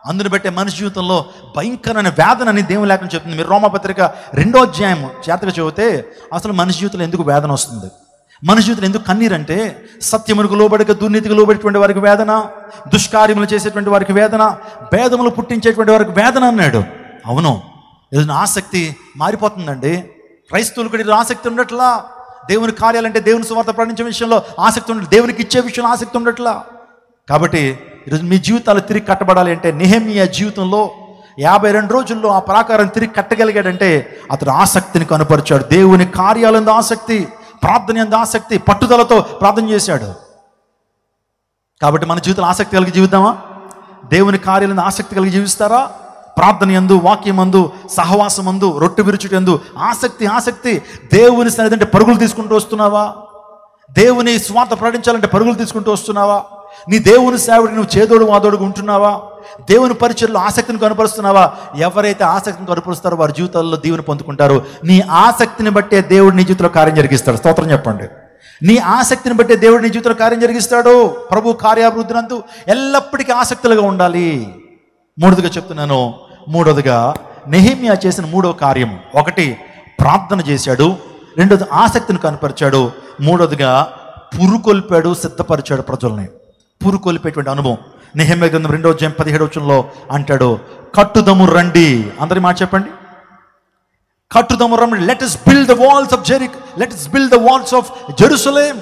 అందుని బట్టే మనిషి జీవితంలో భయంకరమైన వేదన అని దేవుని లేఖనం చెప్తుంది. మీరు రోమపత్రిక 2వ అధ్యాయం జాగ్రత్తగా చదివితే అసలు మనిషి జీవితంలో ఎందుకు వేదన వస్తుంది, మనిషి జీవితంలో ఎందుకు కన్నీరంటే సత్యములకు లోబడక దుర్నీతికి లోబడేటువంటి వారికి వేదన, దుష్కార్యములు చేసేటువంటి వారికి వేదన, భేదములు పుట్టించేటువంటి వారికి వేదన అన్నాడు. అవును, ఈరోజు ఆసక్తి మారిపోతుందండి. క్రైస్తవులు కూడా ఆసక్తి ఉండట్లా. దేవుని కార్యాలంటే దేవుని సువార్త ప్రకటించే విషయంలో ఆసక్తి ఉండట్లా, దేవునికి ఇచ్చే విషయంలో ఆసక్తి ఉండట్లా. కాబట్టి ఈరోజు మీ జీవితాలు తిరిగి కట్టబడాలి అంటే నెహెమ్యా జీవితంలో 52 రోజుల్లో ఆ ప్రాకారం తిరిగి కట్టగలిగాడంటే అతడు ఆసక్తిని కనపరిచాడు. దేవుని కార్యాలందు ఆసక్తి, ప్రార్థన యందు ఆసక్తి, పట్టుదలతో ప్రార్థన చేశాడు. కాబట్టి మన జీవితంలో ఆసక్తి కలిగి జీవిద్దామా? దేవుని కార్యాలందు ఆసక్తి కలిగి జీవిస్తారా? ప్రార్థన యందు, వాక్యమందు, సహవాసమందు, రొట్టె విరుచుట యందు ఆసక్తి. దేవుని సన్నిధి అంటే పరుగులు తీసుకుంటూ వస్తున్నావా? దేవుని స్వార్థ ప్రకటించాలంటే పరుగులు తీసుకుంటూ వస్తున్నావా? నీ దేవుని సేవడికి నువ్వు చేదోడు వాదోడుగా ఉంటున్నావా? దేవుని పరిచర్లో ఆసక్తిని కనపరుస్తున్నావా? ఎవరైతే ఆసక్తిని కనపరుస్తారో వారి జీవితాల్లో దీవెన పొందుకుంటారు. నీ ఆసక్తిని బట్టే దేవుడు నీ జీవితంలో కార్యం జరిగిస్తాడు. స్తోత్రం చెప్పండి. నీ ఆసక్తిని బట్టే దేవుడు నీ జీవితంలో కార్యం జరిగిస్తాడు. ప్రభు కార్యాభివృద్ధినందు ఎల్లప్పటికీ ఆసక్తులుగా ఉండాలి. మూడోదిగా చెప్తున్నాను. మూడోదిగా నెహెమ్యా చేసిన 3వ కార్యం, 1 ప్రార్థన చేశాడు, 2 ఆసక్తిని కనపరిచాడు, 3గా పురుకొల్పాడు, సిద్ధపరిచాడు ప్రజల్ని. పురుకొల్పేటువంటి అనుభవం. నెహెమ్యా గ్రంథం 2వ అధ్యాయం 17 అంటాడు, కట్టుదము రండి. అందరి మాట చెప్పండి, కట్టుదము రండి. Let us build the walls of Jericho, let us build the walls of Jerusalem.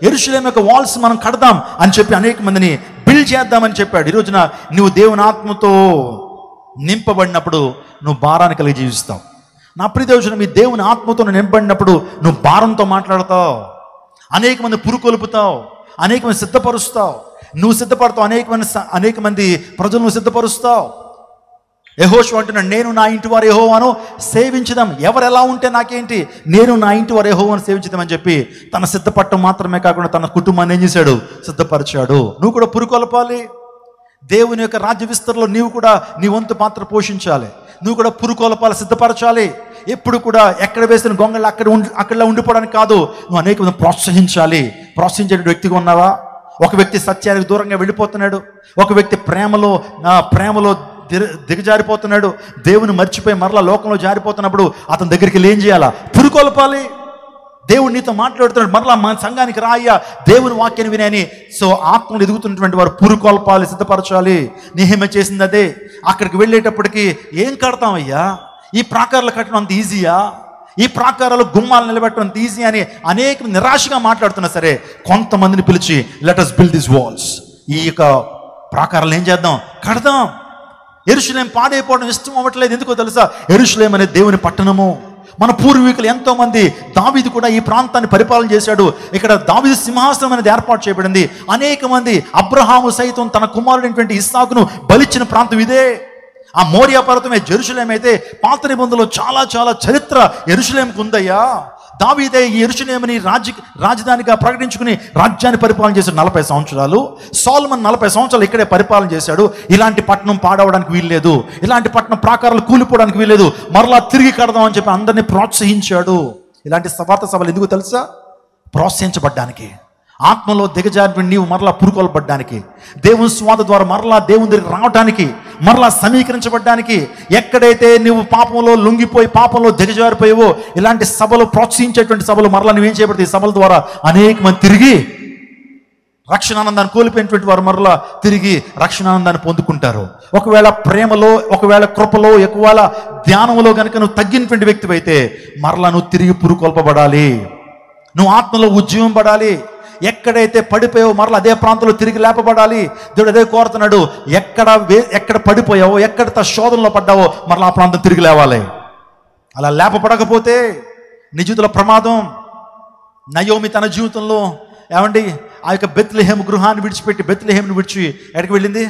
యెరూషలేం యొక్క వాల్స్ మనం కడదాం అని చెప్పి అనేక మందిని బిల్డ్ చేద్దామని చెప్పాడు. ఈ రోజున నువ్వు దేవుని ఆత్మతో నింపబడినప్పుడు నువ్వు భారాన్ని కలిగి జీవిస్తావు. నా ప్రియ దేవుని, మీ దేవుని ఆత్మతో నింపబడినప్పుడు నువ్వు భారంతో మాట్లాడతావు, అనేక మంది పురుకొల్పుతావు, అనేక మంది సిద్ధపరుస్తావు, నువ్వు సిద్ధపడతావు, అనేక మంది ప్రజలు నువ్వు సిద్ధపరుస్తావు. యెహోషువ అంటున్నాడు, నేను నా ఇంటి వారు యెహోవాను సేవించుదాం. ఎవరు ఎలా ఉంటే నాకేంటి, నేను నా ఇంటి వారు యెహోవాను సేవించుదామని చెప్పి తన సిద్ధపడటం మాత్రమే కాకుండా తన కుటుంబాన్ని ఏం చేశాడు? సిద్ధపరిచాడు. నువ్వు కూడా పురుకొల్పాలి. దేవుని యొక్క రాజ్య విస్తరణలో నీవు కూడా నీ వంతు పాత్ర పోషించాలి. నువ్వు కూడా పురుకొల్పాలి, సిద్ధపరచాలి. ఎప్పుడు కూడా ఎక్కడ వేసిన గొంగళ్ళు అక్కడ ఉండిపోవడానికి కాదు, నువ్వు అనేక మంది ప్రోత్సహించే వ్యక్తిగా ఉన్నావా? ఒక వ్యక్తి సత్యానికి దూరంగా వెళ్ళిపోతున్నాడు, ఒక వ్యక్తి ప్రేమలో దిగజారిపోతున్నాడు, దేవుని మర్చిపోయి మరలా లోకంలో జారిపోతున్నప్పుడు అతని దగ్గరికి ఏం చేయాలా? పురుకొల్పాలి. దేవుడు నీతో మాట్లాడుతున్నాడు, మరలా మన సంఘానికి రాయ్యా, దేవుని వాక్యాన్ని వినని. సో ఆత్మలు ఎదుగుతున్నటువంటి వారు పురుకొల్పాలి, సిద్ధపరచాలి. నెహెమ్యా చేసింది అదే. అక్కడికి వెళ్ళేటప్పటికి ఏం కడతామయ్యా, ఈ ప్రాకారాలు కట్టడం అంత ఈజీయా, ఈ ప్రాకారాలు గుమ్మాలు నిలబెట్టడం అంత ఈజీ అని అనేక నిరాశగా మాట్లాడుతున్నా సరే కొంతమందిని పిలిచి let us build these walls, ఈ యొక్క ప్రాకారాలు ఏం చేద్దాం? కడదాం. యెరూషలేము పాడైపోవడం ఇష్టం అవ్వట్లేదు. ఎందుకో తెలుసా? యెరూషలేము అనే దేవుని పట్టణము. మన పూర్వీకులు ఎంతోమంది, దావీదు కూడా ఈ ప్రాంతాన్ని పరిపాలన చేశాడు. ఇక్కడ దావీదు సింహాసనం అనేది ఏర్పాటు చేయబడింది. అనేక మంది, అబ్రహాము సైతం తన కుమారుడైనటువంటి ఇస్సాకును బలిచ్చిన ప్రాంతం ఇదే. ఆ మోరియా పర్వతమే యెరూషలేము. అయితే పాత నిబంధనలో చాలా చాలా చరిత్ర యెరూషలేముకు ఉందయ్యా. దావీదే ఈ యెరూషలేముని రాజధానిగా ప్రకటించుకుని రాజ్యాన్ని పరిపాలన చేశాడు 40 సంవత్సరాలు. సొలొమోను 40 సంవత్సరాలు ఇక్కడే పరిపాలన చేశాడు. ఇలాంటి పట్టణం పాడవడానికి వీల్లేదు, ఇలాంటి పట్టణం ప్రాకారాలు కూలిపోవడానికి వీల్లేదు, మరలా తిరిగి కడదాం అని చెప్పి అందరినీ ప్రోత్సహించాడు. ఇలాంటి వార్త సభలు ఎందుకు తెలుసా? ప్రోత్సహించబడ్డానికి, ఆత్మలో దిగజారి నీవు మరలా పురుకొల్పడ్డానికి, దేవుని స్వాత ద్వారా మరలా దేవుని దగ్గరికి రావడానికి, మరలా సమీకరించబడ్డానికి. ఎక్కడైతే నువ్వు పాపంలో లొంగిపోయి పాపంలో దిగజారిపోయావో ఇలాంటి సభలు, ప్రోత్సహించేటువంటి సభలు మరలా నువ్వేం చేయబడతాయి? ఈ సభల ద్వారా అనేక మంది తిరిగి రక్షణానందాన్ని కోల్పోయినటువంటి వారు మరలా తిరిగి రక్షణానందాన్ని పొందుకుంటారు. ఒకవేళ ప్రేమలో, ఒకవేళ కృపలో, ఒకవేళ ధ్యానంలో కనుక నువ్వు తగ్గినటువంటి వ్యక్తి అయితే మరలా నువ్వు తిరిగి పురుకొల్పబడాలి. నువ్వు ఆత్మలో ఉజ్జీవం పడాలి. ఎక్కడైతే పడిపోయావో మరలా అదే ప్రాంతంలో తిరిగి లేపబడాలి. దేవుడు అదే కోరుతున్నాడు. ఎక్కడ పడిపోయావో, ఎక్కడ శోధనలో పడ్డావో మరలా ఆ ప్రాంతం తిరిగి లేవాలి. అలా లేపబడకపోతే నీ జీవితంలో ప్రమాదం. నయోమి తన జీవితంలో ఏమండి ఆ యొక్క బెత్లెహేము గృహాన్ని విడిచిపెట్టి, బెత్లెహేమును విడిచి ఎక్కడికి వెళ్ళింది?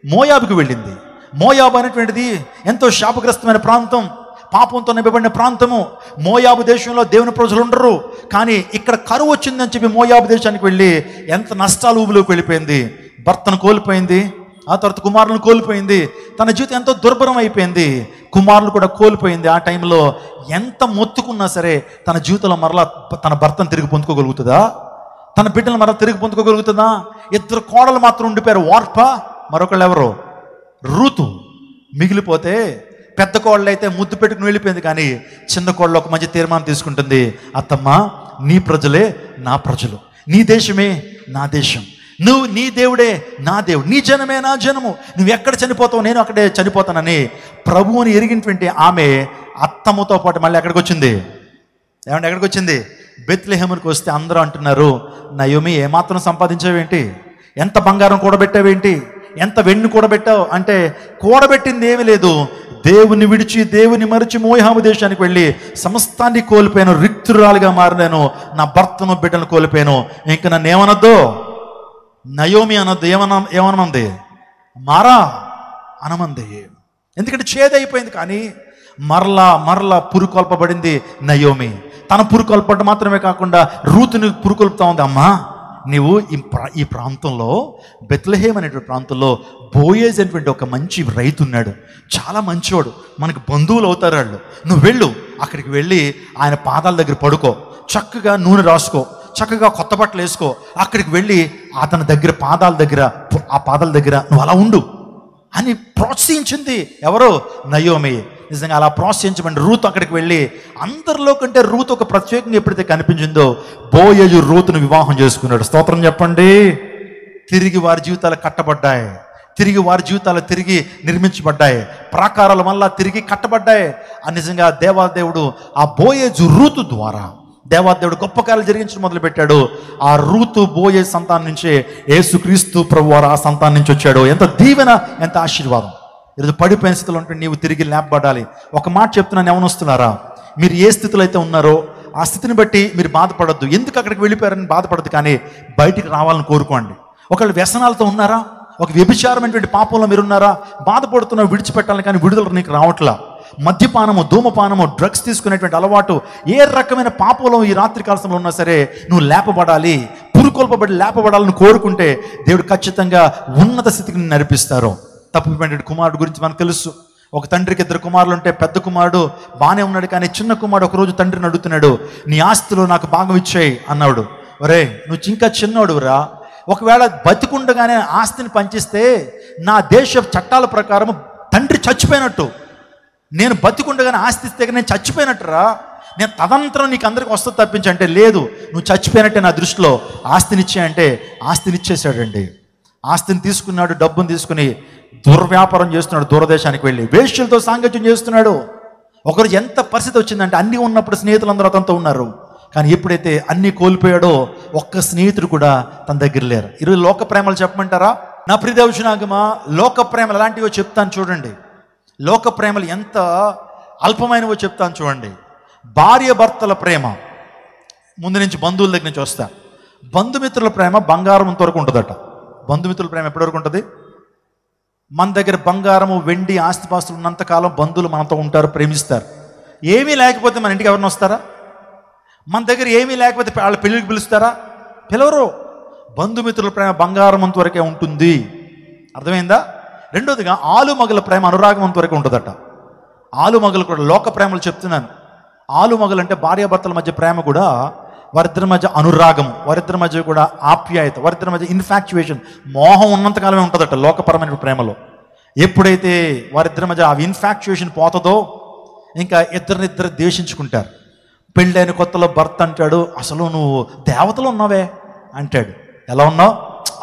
మోయాబుకి వెళ్ళింది. మోయాబు అనేటువంటిది ఎంతో శాపగ్రస్తమైన ప్రాంతం, పాపంతో నింపబడిన ప్రాంతము. మోయాబు దేశంలో దేవుని ప్రజలు ఉండరు. కానీ ఇక్కడ కరువు వచ్చిందని చెప్పి మోయాబు దేశానికి వెళ్ళి ఎంత నష్టాలు ఊబిలోకి వెళ్ళిపోయింది. భర్తను కోల్పోయింది, ఆ తర్వాత కుమారులను కోల్పోయింది. తన జీవితం ఎంతో దుర్భరం అయిపోయింది. కుమారులు కూడా కోల్పోయింది. ఆ టైంలో ఎంత మొత్తుకున్నా సరే తన జీవితంలో మరలా తన భర్తను తిరిగి పొందుకోగలుగుతుందా? తన బిడ్డలు మరలా తిరిగి పొందుకోగలుగుతుందా? 2 కోడలు మాత్రం ఉండిపోయారు. వార్ప, మరొకళ్ళు ఎవరు? రూతు. మిగిలిపోతే పెద్ద కోడలు అయితే ముద్దు పెట్టుకుని వెళ్ళిపోయింది. కానీ చిన్న కోడలు ఒక మంచి తీర్మానం తీసుకుంటుంది. అత్తమ్మ, నీ ప్రజలే నా ప్రజలు, నీ దేశమే నా దేశం, నువ్వు నీ దేవుడే నా దేవుడు, నీ జనమే నా జనము, నువ్వు ఎక్కడ చనిపోతావు నేను అక్కడే చనిపోతానని ప్రభువుని ఎరిగినటువంటి ఆమె అత్తమ్మతో పాటు మళ్ళీ ఎక్కడికి వచ్చింది? ఏమంటే ఎక్కడికి వచ్చింది? బెత్లెహేమునికి వస్తే అందరూ అంటున్నారు, నయోమి ఏమాత్రం సంపాదించావేంటి? ఎంత బంగారం కూడబెట్టావేంటి? ఎంత వెన్ను కూడబెట్టావు అంటే కూడబెట్టింది ఏమీ లేదు. దేవుని విడిచి, దేవుని మరిచి మోయాబు దేశానికి వెళ్ళి సమస్తాన్ని కోల్పోయాను, రిక్తురాలుగా మారినాను, నా భర్తను బిడ్డను కోల్పోయాను. ఇంక నన్ను ఏమనొద్దు, నయోమి అనొద్దు. ఏమనమంది? మారా అనమంది. ఎందుకంటే చేదైపోయింది. కానీ మరలా పురుకొల్పబడింది నయోమి. తన పురుకొల్పడం మాత్రమే కాకుండా రూతుని పురుకొల్పుతా ఉంది. అమ్మా, నీవు ఈ ప్రాంతంలో, బెత్లెహేమ్ అనేటువంటి ప్రాంతంలో బోయేజ్ అనేటువంటి ఒక మంచి రైతు ఉన్నాడు, చాలా మంచివాడు, మనకు బంధువులు అవుతారు వాళ్ళు. నువ్వు వెళ్ళు, అక్కడికి వెళ్ళి ఆయన పాదాల దగ్గర పడుకో, చక్కగా నూనె రాసుకో, చక్కగా కొత్త బట్టలు వేసుకో, అక్కడికి వెళ్ళి అతని దగ్గర ఆ పాదాల దగ్గర నువ్వు అలా ఉండు అని ప్రోత్సహించింది. ఎవరు? నయోమి. నిజంగా అలా ప్రోత్సహించమండి రూతు అక్కడికి వెళ్ళి, అందరిలో కంటే రూతు ఒక ప్రత్యేకంగా ఎప్పుడైతే కనిపించిందో బోయేజు రూతును వివాహం చేసుకున్నాడు. స్తోత్రం చెప్పండి. తిరిగి వారి జీవితాలు కట్టబడ్డాయి, తిరిగి వారి జీవితాలు తిరిగి నిర్మించబడ్డాయి, ప్రాకారాల వల్ల తిరిగి కట్టబడ్డాయి. నిజంగా దేవాదేవుడు ఆ బోయేజు రూతు ద్వారా దేవాదేవుడు గొప్ప కార్యాలు జరిగించడం మొదలుపెట్టాడు. ఆ రూతు బోయేజు సంతానం నుంచే యేసుక్రీస్తు ప్రభువారు ఆ సంతానం నుంచి వచ్చాడు. ఎంత దీవెన, ఎంత ఆశీర్వాదం. ఈరోజు పడిపోయిన స్థితిలో ఉంటే నీవు తిరిగి లేపబడాలి. ఒక మాట చెప్తున్నాను, ఏమనొస్తున్నారా? మీరు ఏ స్థితిలో అయితే ఉన్నారో ఆ స్థితిని బట్టి మీరు బాధపడద్దు. ఎందుకు అక్కడికి వెళ్ళిపోయారని బాధపడద్దు, కానీ బయటికి రావాలని కోరుకోండి. ఒకళ్ళు వ్యసనాలతో ఉన్నారా, ఒక వ్యభిచారమైనటువంటి పాపంలో మీరున్నారా, బాధపడుతున్నా, విడిచిపెట్టాలని కానీ విడుదల నీకు రావట్లా. మద్యపానము, ధూమపానము, డ్రగ్స్ తీసుకునేటువంటి అలవాటు, ఏ రకమైన పాపంలో ఈ రాత్రి కాలంలో ఉన్నా సరే నువ్వు లేపబడాలి, పురుకొల్పబడి లేపబడాలని కోరుకుంటే దేవుడు ఖచ్చితంగా ఉన్నత స్థితికి నిన్ను నడిపిస్తారు. తప్పిపోయినటువంటి కుమారుడు గురించి మనకు తెలుసు. ఒక తండ్రికి 2 కుమారులు ఉంటే పెద్ద కుమారుడు బాగానే ఉన్నాడు, కానీ చిన్న కుమారుడు ఒకరోజు తండ్రిని అడుగుతున్నాడు, నీ ఆస్తిలో నాకు భాగం ఇచ్చేయి అన్నాడు. ఒరే, నువ్వు ఇంకా చిన్నోడురా, ఒకవేళ బతికుండగానే ఆస్తిని పంచిస్తే నా దేశ చట్టాల ప్రకారం తండ్రి చచ్చిపోయినట్టు, నేను బతికుండగానే ఆస్తి ఇస్తే నేను చచ్చిపోయినట్టురా, నేను తదనంతరం నీకు అందరికి వస్తుంది తప్పించంటే లేదు, నువ్వు చచ్చిపోయినట్టే నా దృష్టిలో, ఆస్తినిచ్చే అంటే ఆస్తినిచ్చేసాడండి. ఆస్తిని తీసుకున్నాడు, డబ్బును తీసుకుని దుర్వ్యాపారం చేస్తున్నాడు, దూరదేశానికి వెళ్ళి వేశ్యలతో సాంగత్యం చేస్తున్నాడు. ఒకరు ఎంత పరిస్థితి వచ్చిందంటే అన్నీ ఉన్నప్పుడు స్నేహితులందరూ అతనితో ఉన్నారు, కానీ ఎప్పుడైతే అన్నీ కోల్పోయాడో ఒక్క స్నేహితుడు కూడా తన దగ్గర లేరు. ఈరోజు లోక ప్రేమలు చెప్పమంటారా? నా ప్రియదేవజనాగమా, లోక ప్రేమలు ఎలాంటివో చెప్తాను చూడండి. లోక ప్రేమలు ఎంత అల్పమైనవో చెప్తాను చూడండి. భార్య భర్తల ప్రేమ ముందు నుంచి బంధువుల దగ్గర నుంచి వస్తా. బంధుమిత్రుల ప్రేమ బంగారం వరకు ఉంటుందట. బంధుమిత్రుల ప్రేమ ఎప్పటి వరకు ఉంటుంది? మన దగ్గర బంగారము వెండి ఆస్తిపాస్తులు ఉన్నంతకాలం బంధువులు మనతో ఉంటారు, ప్రేమిస్తారు. ఏమీ లేకపోతే మన ఇంటికి ఎవరిని వస్తారా? మన దగ్గర ఏమీ లేకపోతే వాళ్ళ పెళ్ళికి పిలుస్తారా? పిలవరు. బంధుమిత్రుల ప్రేమ బంగారం వరకే ఉంటుంది. అర్థమైందా? రెండోదిగా ఆలుమగల ప్రేమ అనురాగం వరకే ఉంటుందట. ఆలుమగలు కూడా లోక ప్రేమలు చెప్తున్నాను. ఆలుమగలు అంటే భార్యాభర్తల మధ్య ప్రేమ కూడా వారిద్దరి మధ్య అనురాగం, వారిద్దరి మధ్య కూడా ఆప్యాయత, వారిద్దరి మధ్య ఇన్ఫాక్చుయేషన్, మోహం ఉన్నంతకాలమే ఉంటుందట లోకపరమైన ప్రేమలో. ఎప్పుడైతే వారిద్దరి మధ్య ఆ ఇన్ఫాక్చుయేషన్ పోతుందో ఇంకా ఇద్దరినిద్దరు ద్వేషించుకుంటారు. పెళ్ళైన కొత్తలో భర్త అంటాడు, అసలు నువ్వు దేవతలో ఉన్నావే అంటాడు. ఎలా ఉన్నావు?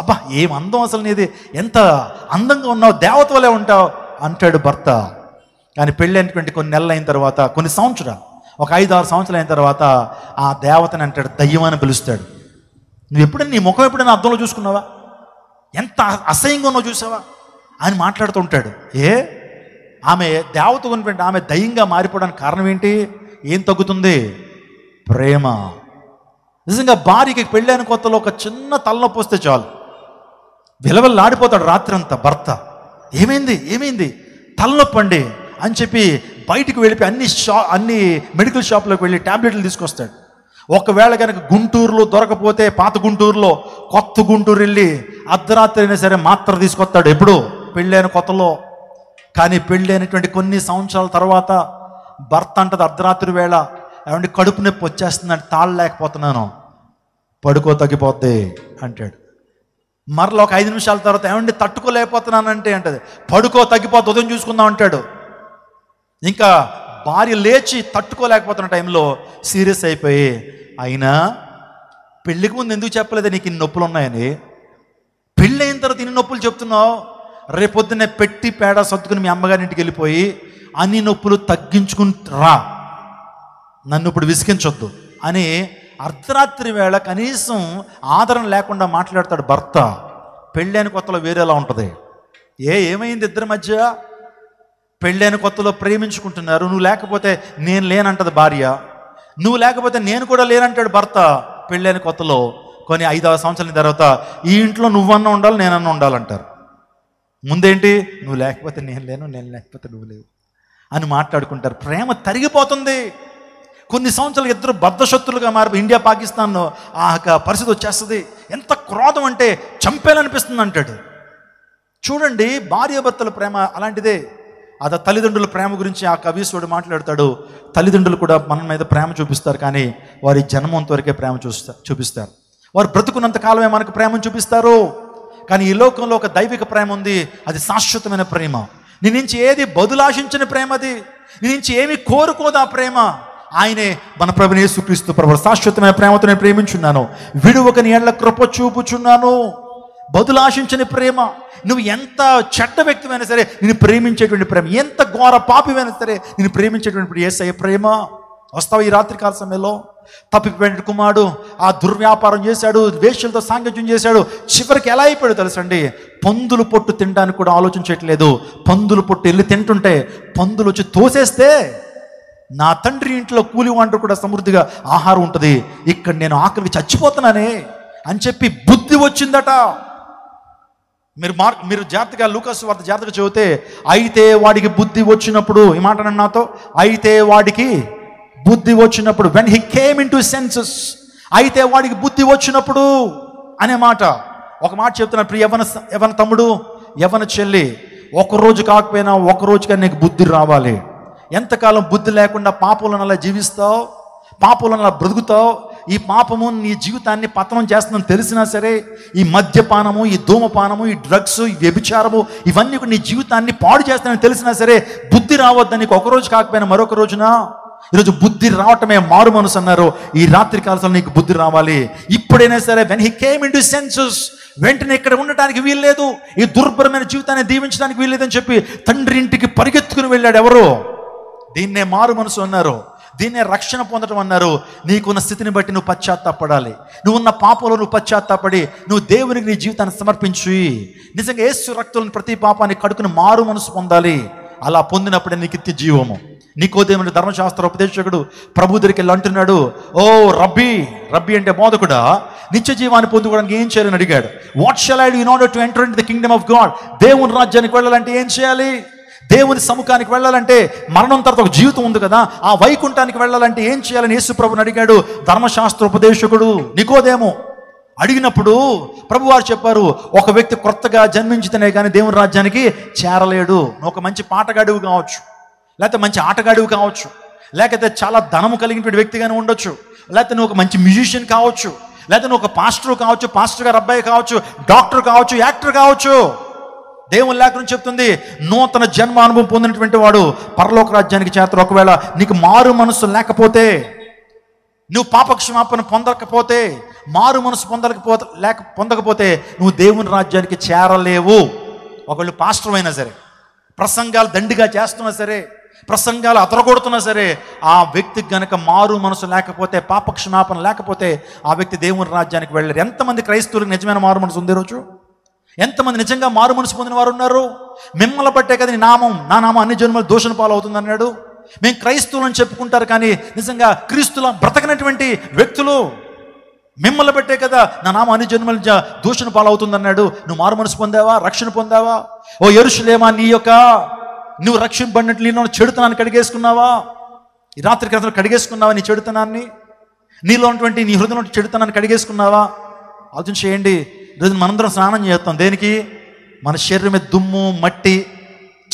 అబ్బా ఏం అందం అసలు నీది, ఎంత అందంగా ఉన్నావు, దేవత వలే ఉంటావు అంటాడు భర్త. కానీ పెళ్ళైనటువంటి కొన్ని నెలలు అయిన తర్వాత, కొన్ని సంవత్సరాలు, ఒక 5-6 సంవత్సరాలు అయిన తర్వాత ఆ దేవతని అంటాడు, దయ్యం అని పిలుస్తాడు. నువ్వు ఎప్పుడైనా నీ ముఖం ఎప్పుడైనా అద్దంలో చూసుకున్నావా? ఎంత అసహ్యంగా ఉన్నావు చూసావా అని మాట్లాడుతూ ఉంటాడు. ఆమె దేవత కొనిపెట్టి ఆమె దయ్యంగా మారిపోవడానికి కారణం ఏంటి? ఏం తగ్గుతుంది? ప్రేమ. నిజంగా భార్యకి పెళ్ళైన కొత్తలో ఒక చిన్న తలనొప్పి వస్తే చాలు విలవల్లాడిపోతాడు రాత్రి అంతా భర్త. ఏమైంది తలనొప్పి అండి అని చెప్పి బయటికి వెళ్ళిపోయి అన్ని మెడికల్ షాప్లోకి వెళ్ళి ట్యాబ్లెట్లు తీసుకొస్తాడు. ఒకవేళ కనుక గుంటూరులో దొరకపోతే పాత గుంటూరులో కొత్త గుంటూరు వెళ్ళి అర్ధరాత్రి అయినా సరే మాత్ర తీసుకొస్తాడు. ఎప్పుడు? పెళ్ళైన కొత్తలో. కానీ పెళ్ళైనటువంటి కొన్ని సంవత్సరాల తర్వాత భర్త అంటది అర్ధరాత్రి వేళ, ఏమంటే కడుపు నొప్పి వచ్చేస్తుందంటే తాళలేకపోతున్నాను, పడుకో తగ్గిపోద్ది అంటాడు. మరలా ఒక 5 నిమిషాల తర్వాత ఏమంటే తట్టుకోలేకపోతున్నానంటే అంటది, పడుకో తగ్గిపోద్ది, ఉదయం చూసుకుందాం అంటాడు. ఇంకా భార్య లేచి తట్టుకోలేకపోతున్న టైంలో సీరియస్ అయిపోయి, అయినా పెళ్ళికి ముందు ఎందుకు చెప్పలేదు నీకు ఇన్ని నొప్పులు ఉన్నాయని? పెళ్ళి అయిన తర్వాత ఇన్ని నొప్పులు చెప్తున్నావు, రేపొద్దునే పెట్టి పేడ సర్దుకుని మీ అమ్మగారి ఇంటికి వెళ్ళిపోయి అన్ని నొప్పులు తగ్గించుకుంటారా, నన్ను ఇప్పుడు విసిగించొద్దు అని అర్ధరాత్రి వేళ కనీసం ఆదరణ లేకుండా మాట్లాడతాడు భర్త. పెళ్ళైన కొత్తలో వేరేలా ఉంటుంది. ఏమైంది ఇద్దరి మధ్య? పెళ్ళైన కొత్తలో ప్రేమించుకుంటున్నారు, నువ్వు లేకపోతే నేను లేనంటది భార్య, నువ్వు లేకపోతే నేను కూడా లేనంటాడు భర్త. పెళ్ళైన కొత్తలో కొన్ని 5-6 సంవత్సరాల తర్వాత ఈ ఇంట్లో నువ్వన్నా ఉండాలి, నేనన్నా ఉండాలంటారు. ముందేంటి? నువ్వు లేకపోతే నేను లేను, నేను లేకపోతే నువ్వు లేవు అని మాట్లాడుకుంటారు. ప్రేమ తరిగిపోతుంది. కొన్ని సంవత్సరాలు ఇద్దరు బద్ధశత్రులుగా మారి ఇండియా పాకిస్తాన్ ఆ పరిస్థితి వచ్చేస్తుంది. ఎంత క్రోధం అంటే చంపేయాలనిపిస్తుంది అంటాడు. చూడండి, భార్యాభర్తల ప్రేమ అలాంటిదే. అదే తల్లిదండ్రుల ప్రేమ గురించి ఆ కవీశ్వరుడు మాట్లాడతాడు. తల్లిదండ్రులు కూడా మన మీద ప్రేమ చూపిస్తారు, కానీ వారి జన్మంత వరకే ప్రేమ చూపిస్తారు. వారు బ్రతుకున్నంత కాలమే మనకు ప్రేమను చూపిస్తారు. కానీ ఈ లోకంలో ఒక దైవిక ప్రేమ ఉంది, అది శాశ్వతమైన ప్రేమ. నీ నుంచి ఏది బదులాశించిన ప్రేమ, అది నీ నుంచి ఏమి కోరుకోదు ఆ ప్రేమ. ఆయనే మన ప్రభువైన యేసుక్రీస్తు ప్రభువు. శాశ్వతమైన ప్రేమతో నేను ప్రేమించున్నాను, విడువక నీ ఎడల కృప చూపుచున్నాను. బదులాశించని ప్రేమ. నువ్వు ఎంత చెడ్డ వ్యక్తివైనా సరే నేను ప్రేమించేటువంటి ప్రేమ, ఎంత ఘోర పాపివైనా సరే నేను ప్రేమించేటువంటి యేసయ్య ప్రేమ. వస్తావు ఈ రాత్రికాల సమయంలో? తప్పిపోయిన కుమారుడు ఆ దుర్వ్యాపారం చేశాడు, వేశ్యలతో సాంగత్యం చేశాడు, చివరికి ఎలా అయిపోయాడు తెలుసండి? పందులు పొట్టు తినడానికి కూడా ఆలోచించట్లేదు. పందులు పొట్టు వెళ్ళి తింటుంటే పందులు వచ్చి తోసేస్తే, నా తండ్రి ఇంట్లో కూలి వంట కూడా సమృద్ధిగా ఆహారం ఉంటుంది, ఇక్కడ నేను ఆకలికి చచ్చిపోతున్నానే అని చెప్పి బుద్ధి వచ్చిందట. మీరు జాగ్రత్తగా లూకాసు వార్త జాగ్రత్తగా చదివితే, అయితే వాడికి బుద్ధి వచ్చినప్పుడు, ఈ మాట అన్నాను నాతో, అయితే వాడికి బుద్ధి వచ్చినప్పుడు, when he came in to senses, అయితే వాడికి బుద్ధి వచ్చినప్పుడు అనే మాట. ఒక మాట చెప్తున్నాను ప్రియ యవన తమ్ముడు, యవన చెల్లి, ఒకరోజు కాకపోయినా ఒకరోజుగా నీకు బుద్ధి రావాలి. ఎంతకాలం బుద్ధి లేకుండా పాపంలో అలా జీవిస్తావు, పాపంలో అలా బ్రతుకుతావు, ఈ పాపము నీ జీవితాన్ని పతనం చేస్తుందని తెలిసినా సరే, ఈ మద్యపానము, ఈ ధూమపానము, ఈ డ్రగ్స్, ఈ వ్యభిచారము, ఇవన్నీ కూడా నీ జీవితాన్ని పాడు చేస్తానని తెలిసినా సరే బుద్ధి రావద్దని నీకు ఒకరోజు కాకపోయినా మరొక రోజున. ఈరోజు బుద్ధి రావటమే మారు మనసు అన్నారు. ఈ రాత్రి కాలంలో నీకు బుద్ధి రావాలి. ఇప్పుడైనా సరే, when he came in to senses, వెంటనే ఇక్కడ ఉండటానికి వీల్లేదు, ఈ దుర్భరమైన జీవితాన్ని దీవించడానికి వీల్లేదని చెప్పి తండ్రి ఇంటికి పరిగెత్తుకుని వెళ్ళాడు. ఎవరు? దీన్నే మారు మనసు అన్నారు. దీన్నే రక్షణ పొందడం అన్నారు. నీకున్న స్థితిని బట్టి నువ్వు పశ్చాత్తాపడాలి. నువ్వున్న పాపంలో నువ్వు పశ్చాత్తాపడి నువ్వు దేవునికి నీ జీవితాన్ని సమర్పించి నిజంగా యేసు రక్తంలోని ప్రతి పాపాన్ని కడుకుని మారు మనసు పొందాలి. అలా పొందినప్పుడే నీకు నిత్య జీవము. నికోదేముని ధర్మశాస్త్ర ఉపదేశకుడు ప్రభు దగ్గరికి వెళ్ళి అంటున్నాడు, ఓ రబ్బీ, రబ్బీ అంటే బోధకుడా, నిత్య జీవాన్ని పొందుకోవడానికి ఏం చేయాలని అడిగాడు. What shall I do in order to enter into the Kingdom of God? దేవుని రాజ్యానికి వెళ్ళాలంటే ఏం చేయాలి? దేవుని సముఖానికి వెళ్ళాలంటే మరణం తర్వాత ఒక జీవితం ఉంది కదా, ఆ వైకుంఠానికి వెళ్ళాలంటే ఏం చేయాలని యేసు ప్రభుని అడిగాడు ధర్మశాస్త్ర ఉపదేశకుడు నికోదేము. అడిగినప్పుడు ప్రభువారు చెప్పారు, ఒక వ్యక్తి కొత్తగా జన్మించితేనే కానీ దేవుని రాజ్యానికి చేరలేడు. నువ్వు ఒక మంచి పాటగాడివి కావచ్చు, లేకపోతే మంచి ఆటగాడివి కావచ్చు, లేకపోతే చాలా ధనము కలిగినటువంటి వ్యక్తిగానే ఉండొచ్చు, లేకపోతే నువ్వు ఒక మంచి మ్యూజిషియన్ కావచ్చు, లేకపోతే నువ్వు ఒక పాస్టర్ కావచ్చు, పాస్టర్ గారు అబ్బాయి కావచ్చు, డాక్టర్ కావచ్చు, యాక్టర్ కావచ్చు. దేవుని లేఖనం చెప్తుంది, నూతన జన్మ అనుభవం పొందినటువంటి వాడు పరలోక రాజ్యానికి చేరతాడు. ఒకవేళ నీకు మారు మనసు లేకపోతే, నువ్వు పాపక్షమాపణ పొందకపోతే, మారు మనసు పొందకపోతే నువ్వు దేవుని రాజ్యానికి చేరలేవు. ఒకళ్ళు పాస్టర్ అయినా సరే, ప్రసంగాలు దండిగా చేస్తున్నా సరే, ప్రసంగాలు అతరగొడుతున్నా సరే, ఆ వ్యక్తికి గనక మారు మనసు లేకపోతే, పాపక్షమాపణ లేకపోతే ఆ వ్యక్తి దేవుని రాజ్యానికి వెళ్ళారు. ఎంతమంది క్రైస్తవులకు నిజమైన మారు మనసు ఉంది రోజు? ఎంతమంది నిజంగా మారు మనసు పొందిన వారు ఉన్నారు? మిమ్మల్ని బట్టే కదా నా నామం అన్ని జన్మలు దూషణ పాలు అవుతుంది అన్నాడు. మేము క్రైస్తవులని చెప్పుకుంటారు కానీ నిజంగా క్రీస్తుల బ్రతకనటువంటి వ్యక్తులు. మిమ్మల్ని బట్టే కదా నా నామం అన్ని జన్మల దూషణ పాలు అవుతుంది అన్నాడు. నువ్వు మారు మనసు పొందావా? రక్షణ పొందావా? ఓ యెరూషలేమా, నువ్వు రక్షింపబడినట్లు నీలో చెడుతనాన్ని కడిగేసుకున్నావా? ఈ రాత్రి క్రితం కడిగేసుకున్నావా నీ చెడుతనాన్ని? నీలో ఉన్నటువంటి నీ హృదయంలో చెడుతనాన్ని కడిగేసుకున్నావా? ఆలోచన చేయండి. ఈరోజు మనందరం స్నానం చేస్తాం దేనికి? మన శరీరం మీద దుమ్ము, మట్టి,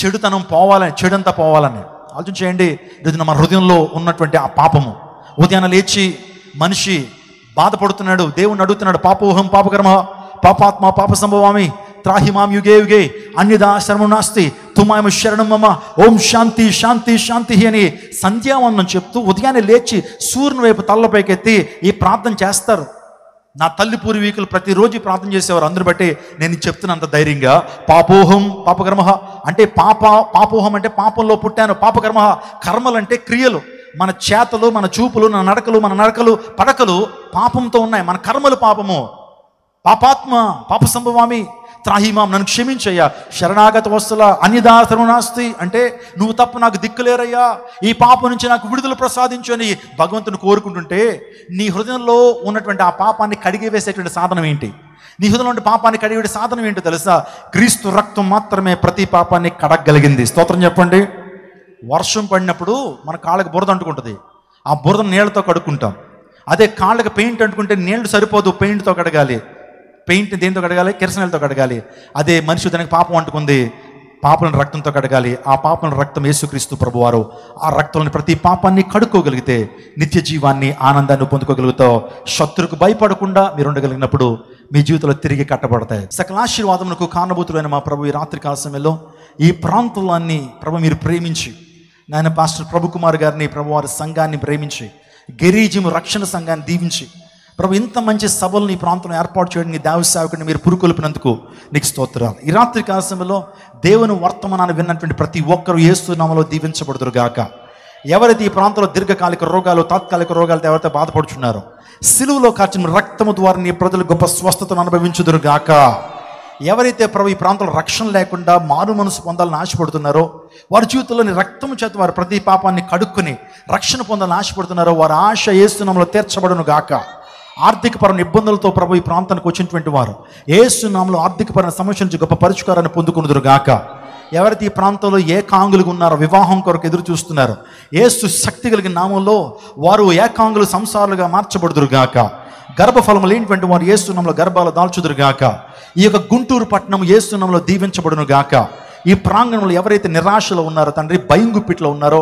చెడుతనం పోవాలని, చెడంతా పోవాలని. ఆలోచన చేయండి. ఈరోజు మన హృదయంలో ఉన్నటువంటి ఆ పాపము. ఉదయాన్నే లేచి మనిషి బాధపడుతున్నాడు, దేవుణ్ణి అడుగుతున్నాడు, పాపోహం పాపకర్మ పాపాత్మ పాప సంభవామి త్రాహిమాం యుగే యుగే అన్యదా శరణం నాస్తి తుమాయం శరణం మమ ఓం శాంతి శాంతి శాంతి అని సంధ్యావందనం చెప్తూ ఉదయాన్నే లేచి సూర్యుని వైపు తల్లపైకెత్తి ఈ ప్రార్థన చేస్తారు. నా తల్లి పూర్వీకులు ప్రతిరోజు ప్రార్థన చేసేవారు. అందరు బట్టి నేను చెప్తున్నంత ధైర్యంగా, పాపోహం పాపకర్మ అంటే పాపోహం అంటే పాపంలో పుట్టాను, పాపకర్మ కర్మలంటే క్రియలు, మన చేతలు, మన చూపులు, మన నడకలు పడకలు పాపంతో ఉన్నాయి. మన కర్మలు పాపము. పాపాత్మ పాప సంభవామి త్రాహిమాం, నన్ను క్షమించయ్యా. శరణాగత వస్తుల అన్యదా శరణాస్తి అంటే నువ్వు తప్ప నాకు దిక్కులేరయ్యా, ఈ పాపం నుంచి నాకు విడుదల ప్రసాదించు అని భగవంతుని కోరుకుంటుంటే, నీ హృదయంలో ఉన్నటువంటి ఆ పాపాన్ని కడిగివేసేటువంటి సాధనం ఏంటి? నీ హృదయంలో ఉండే పాపాన్ని కడిగే సాధనం ఏంటో తెలుసా? క్రీస్తు రక్తం మాత్రమే ప్రతి పాపాన్ని కడగలిగింది. స్తోత్రం చెప్పండి. వర్షం పడినప్పుడు మన కాళ్ళకి బురద అంటుకుంటుంది, ఆ బురద నీళ్ళతో కడుక్కుంటాం. అదే కాళ్ళకి పెయింట్ అంటుకుంటే నీళ్లు సరిపోదు, పెయింట్తో కడగాలి. పెయింట్ దేంతో కడగాలి? కిరసనాలతో కడగాలి. అదే మనిషి దానికి పాపం అంటుకుంది, పాపలను రక్తంతో కడగాలి. ఆ పాపలను రక్తం యేసుక్రీస్తు ప్రభువారు ఆ రక్తంలోని ప్రతి పాపాన్ని కడుక్కోగలిగితే నిత్య జీవాన్ని, ఆనందాన్ని పొందుకోగలుగుతావు. శత్రువుకు భయపడకుండా మీరు ఉండగలిగినప్పుడు మీ జీవితంలో తిరిగి కట్టబడతాయి. సకల ఆశీర్వాదములకు కారణభూతులైన మా ప్రభు ఈ రాత్రి కాల సమయంలో ఈ ప్రాంతాలన్నీ ప్రభు మీరు ప్రేమించి, నాయన పాస్టర్ ప్రభు కుమార్ గారిని, ప్రభువారి సంఘాన్ని ప్రేమించి, గెరీజిము రక్షణ సంఘాన్ని దీవించి, ప్రభు ఇంత మంచి సభలను ఈ ప్రాంతంలో ఏర్పాటు చేయడానికి దేవ సేవకుడిని మీరు పురుకొల్పినందుకు నీకు స్తోత్రాలు. ఈ రాత్రి కాల సమయంలో దేవుని వర్తమానాన్ని విన్నటువంటి ప్రతి ఒక్కరూ యేసు నామములో దీవించబడుదురు గాక. ఎవరైతే ఈ ప్రాంతంలో దీర్ఘకాలిక రోగాలు, తాత్కాలిక రోగాలతో ఎవరైతే బాధపడుచున్నారో, సిలువలో కార్చిన రక్తము ద్వారా నీ ప్రజలు గొప్ప స్వస్థతను అనుభవించుదురు గాక. ఎవరైతే ప్రభు ఈ ప్రాంతంలో రక్షణ లేకుండా మారు మనసు పొందాలని ఆశపడుతున్నారో, వారి జీవితంలోని రక్తము చేత వారి ప్రతి పాపాన్ని కడుక్కుని రక్షణ పొందాలని ఆశపడుతున్నారో, వారి ఆశ యేసు నామములో తీర్చబడును గాక. ఆర్థికపరమైన ఇబ్బందులతో ప్రభు ఈ ప్రాంతానికి వచ్చినటువంటి వారు యేసు నామములో ఆర్థికపరమైన సమస్య నుంచి గొప్ప పరిష్కారాన్ని పొందుకునుదురు గాక. ఎవరైతే ఈ ప్రాంతంలో ఏకాంగులుగా ఉన్నారో, వివాహం కొరకు ఎదురు చూస్తున్నారు, యేసు శక్తి కలిగిన నామంలో వారు ఏకాంగులు సంసారులుగా మార్చబడుదురు గాక. గర్భఫలము లేనిటువంటి వారు యేసు నామములో గర్భాలు దాల్చుదురు గాక. ఈ యొక్క గుంటూరు పట్టణం యేసు నామములో దీవించబడును గాక. ఈ ప్రాంగణంలో ఎవరైతే నిరాశలో ఉన్నారో తండ్రి, భయం గుప్పిట్లో ఉన్నారో,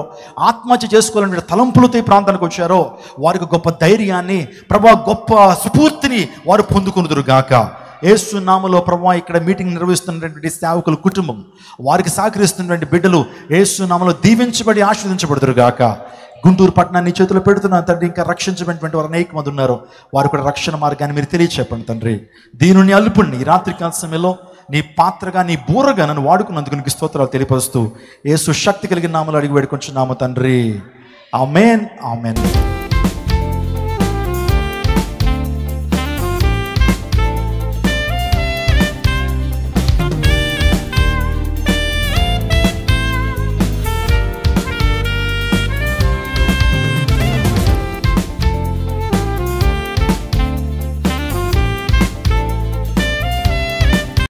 ఆత్మహత్య చేసుకోవాలనే తలంపులతో ఈ ప్రాంతానికి వచ్చారో, వారికి గొప్ప ధైర్యాన్ని, ప్రభు గొప్ప స్ఫూర్తిని వారు పొందుకునుదురు గాక. యేసు నామములో ప్రభు ఇక్కడ మీటింగ్ నిర్వహిస్తున్నటువంటి సేవకుల కుటుంబం, వారికి సహకరిస్తున్నటువంటి బిడ్డలు యేసు నామములో దీవించబడి ఆశీర్వదించబడుదురు గాక. గుంటూరు పట్టణాన్ని చేతులు పెడుతున్నాను తండ్రి. ఇంకా రక్షించబడినటువంటి వారు అనేక మంది ఉన్నారు, వారు కూడా రక్షణ మార్గాన్ని మీరు తెలియచెప్పండి తండ్రి. దీనుని అల్పుణ్ణి ఈ రాత్రి కాల సమయంలో నీ పాత్రగా, నీ బూరగా నన్ను వాడుకున్నందుకు నీకు స్తోత్రాలు తెలియపరుస్తూ యేసు శక్తి కలిగిన నామములో అడిగి వేడుకొంచున్నాము తండ్రి. ఆమేన్ ఆమేన్.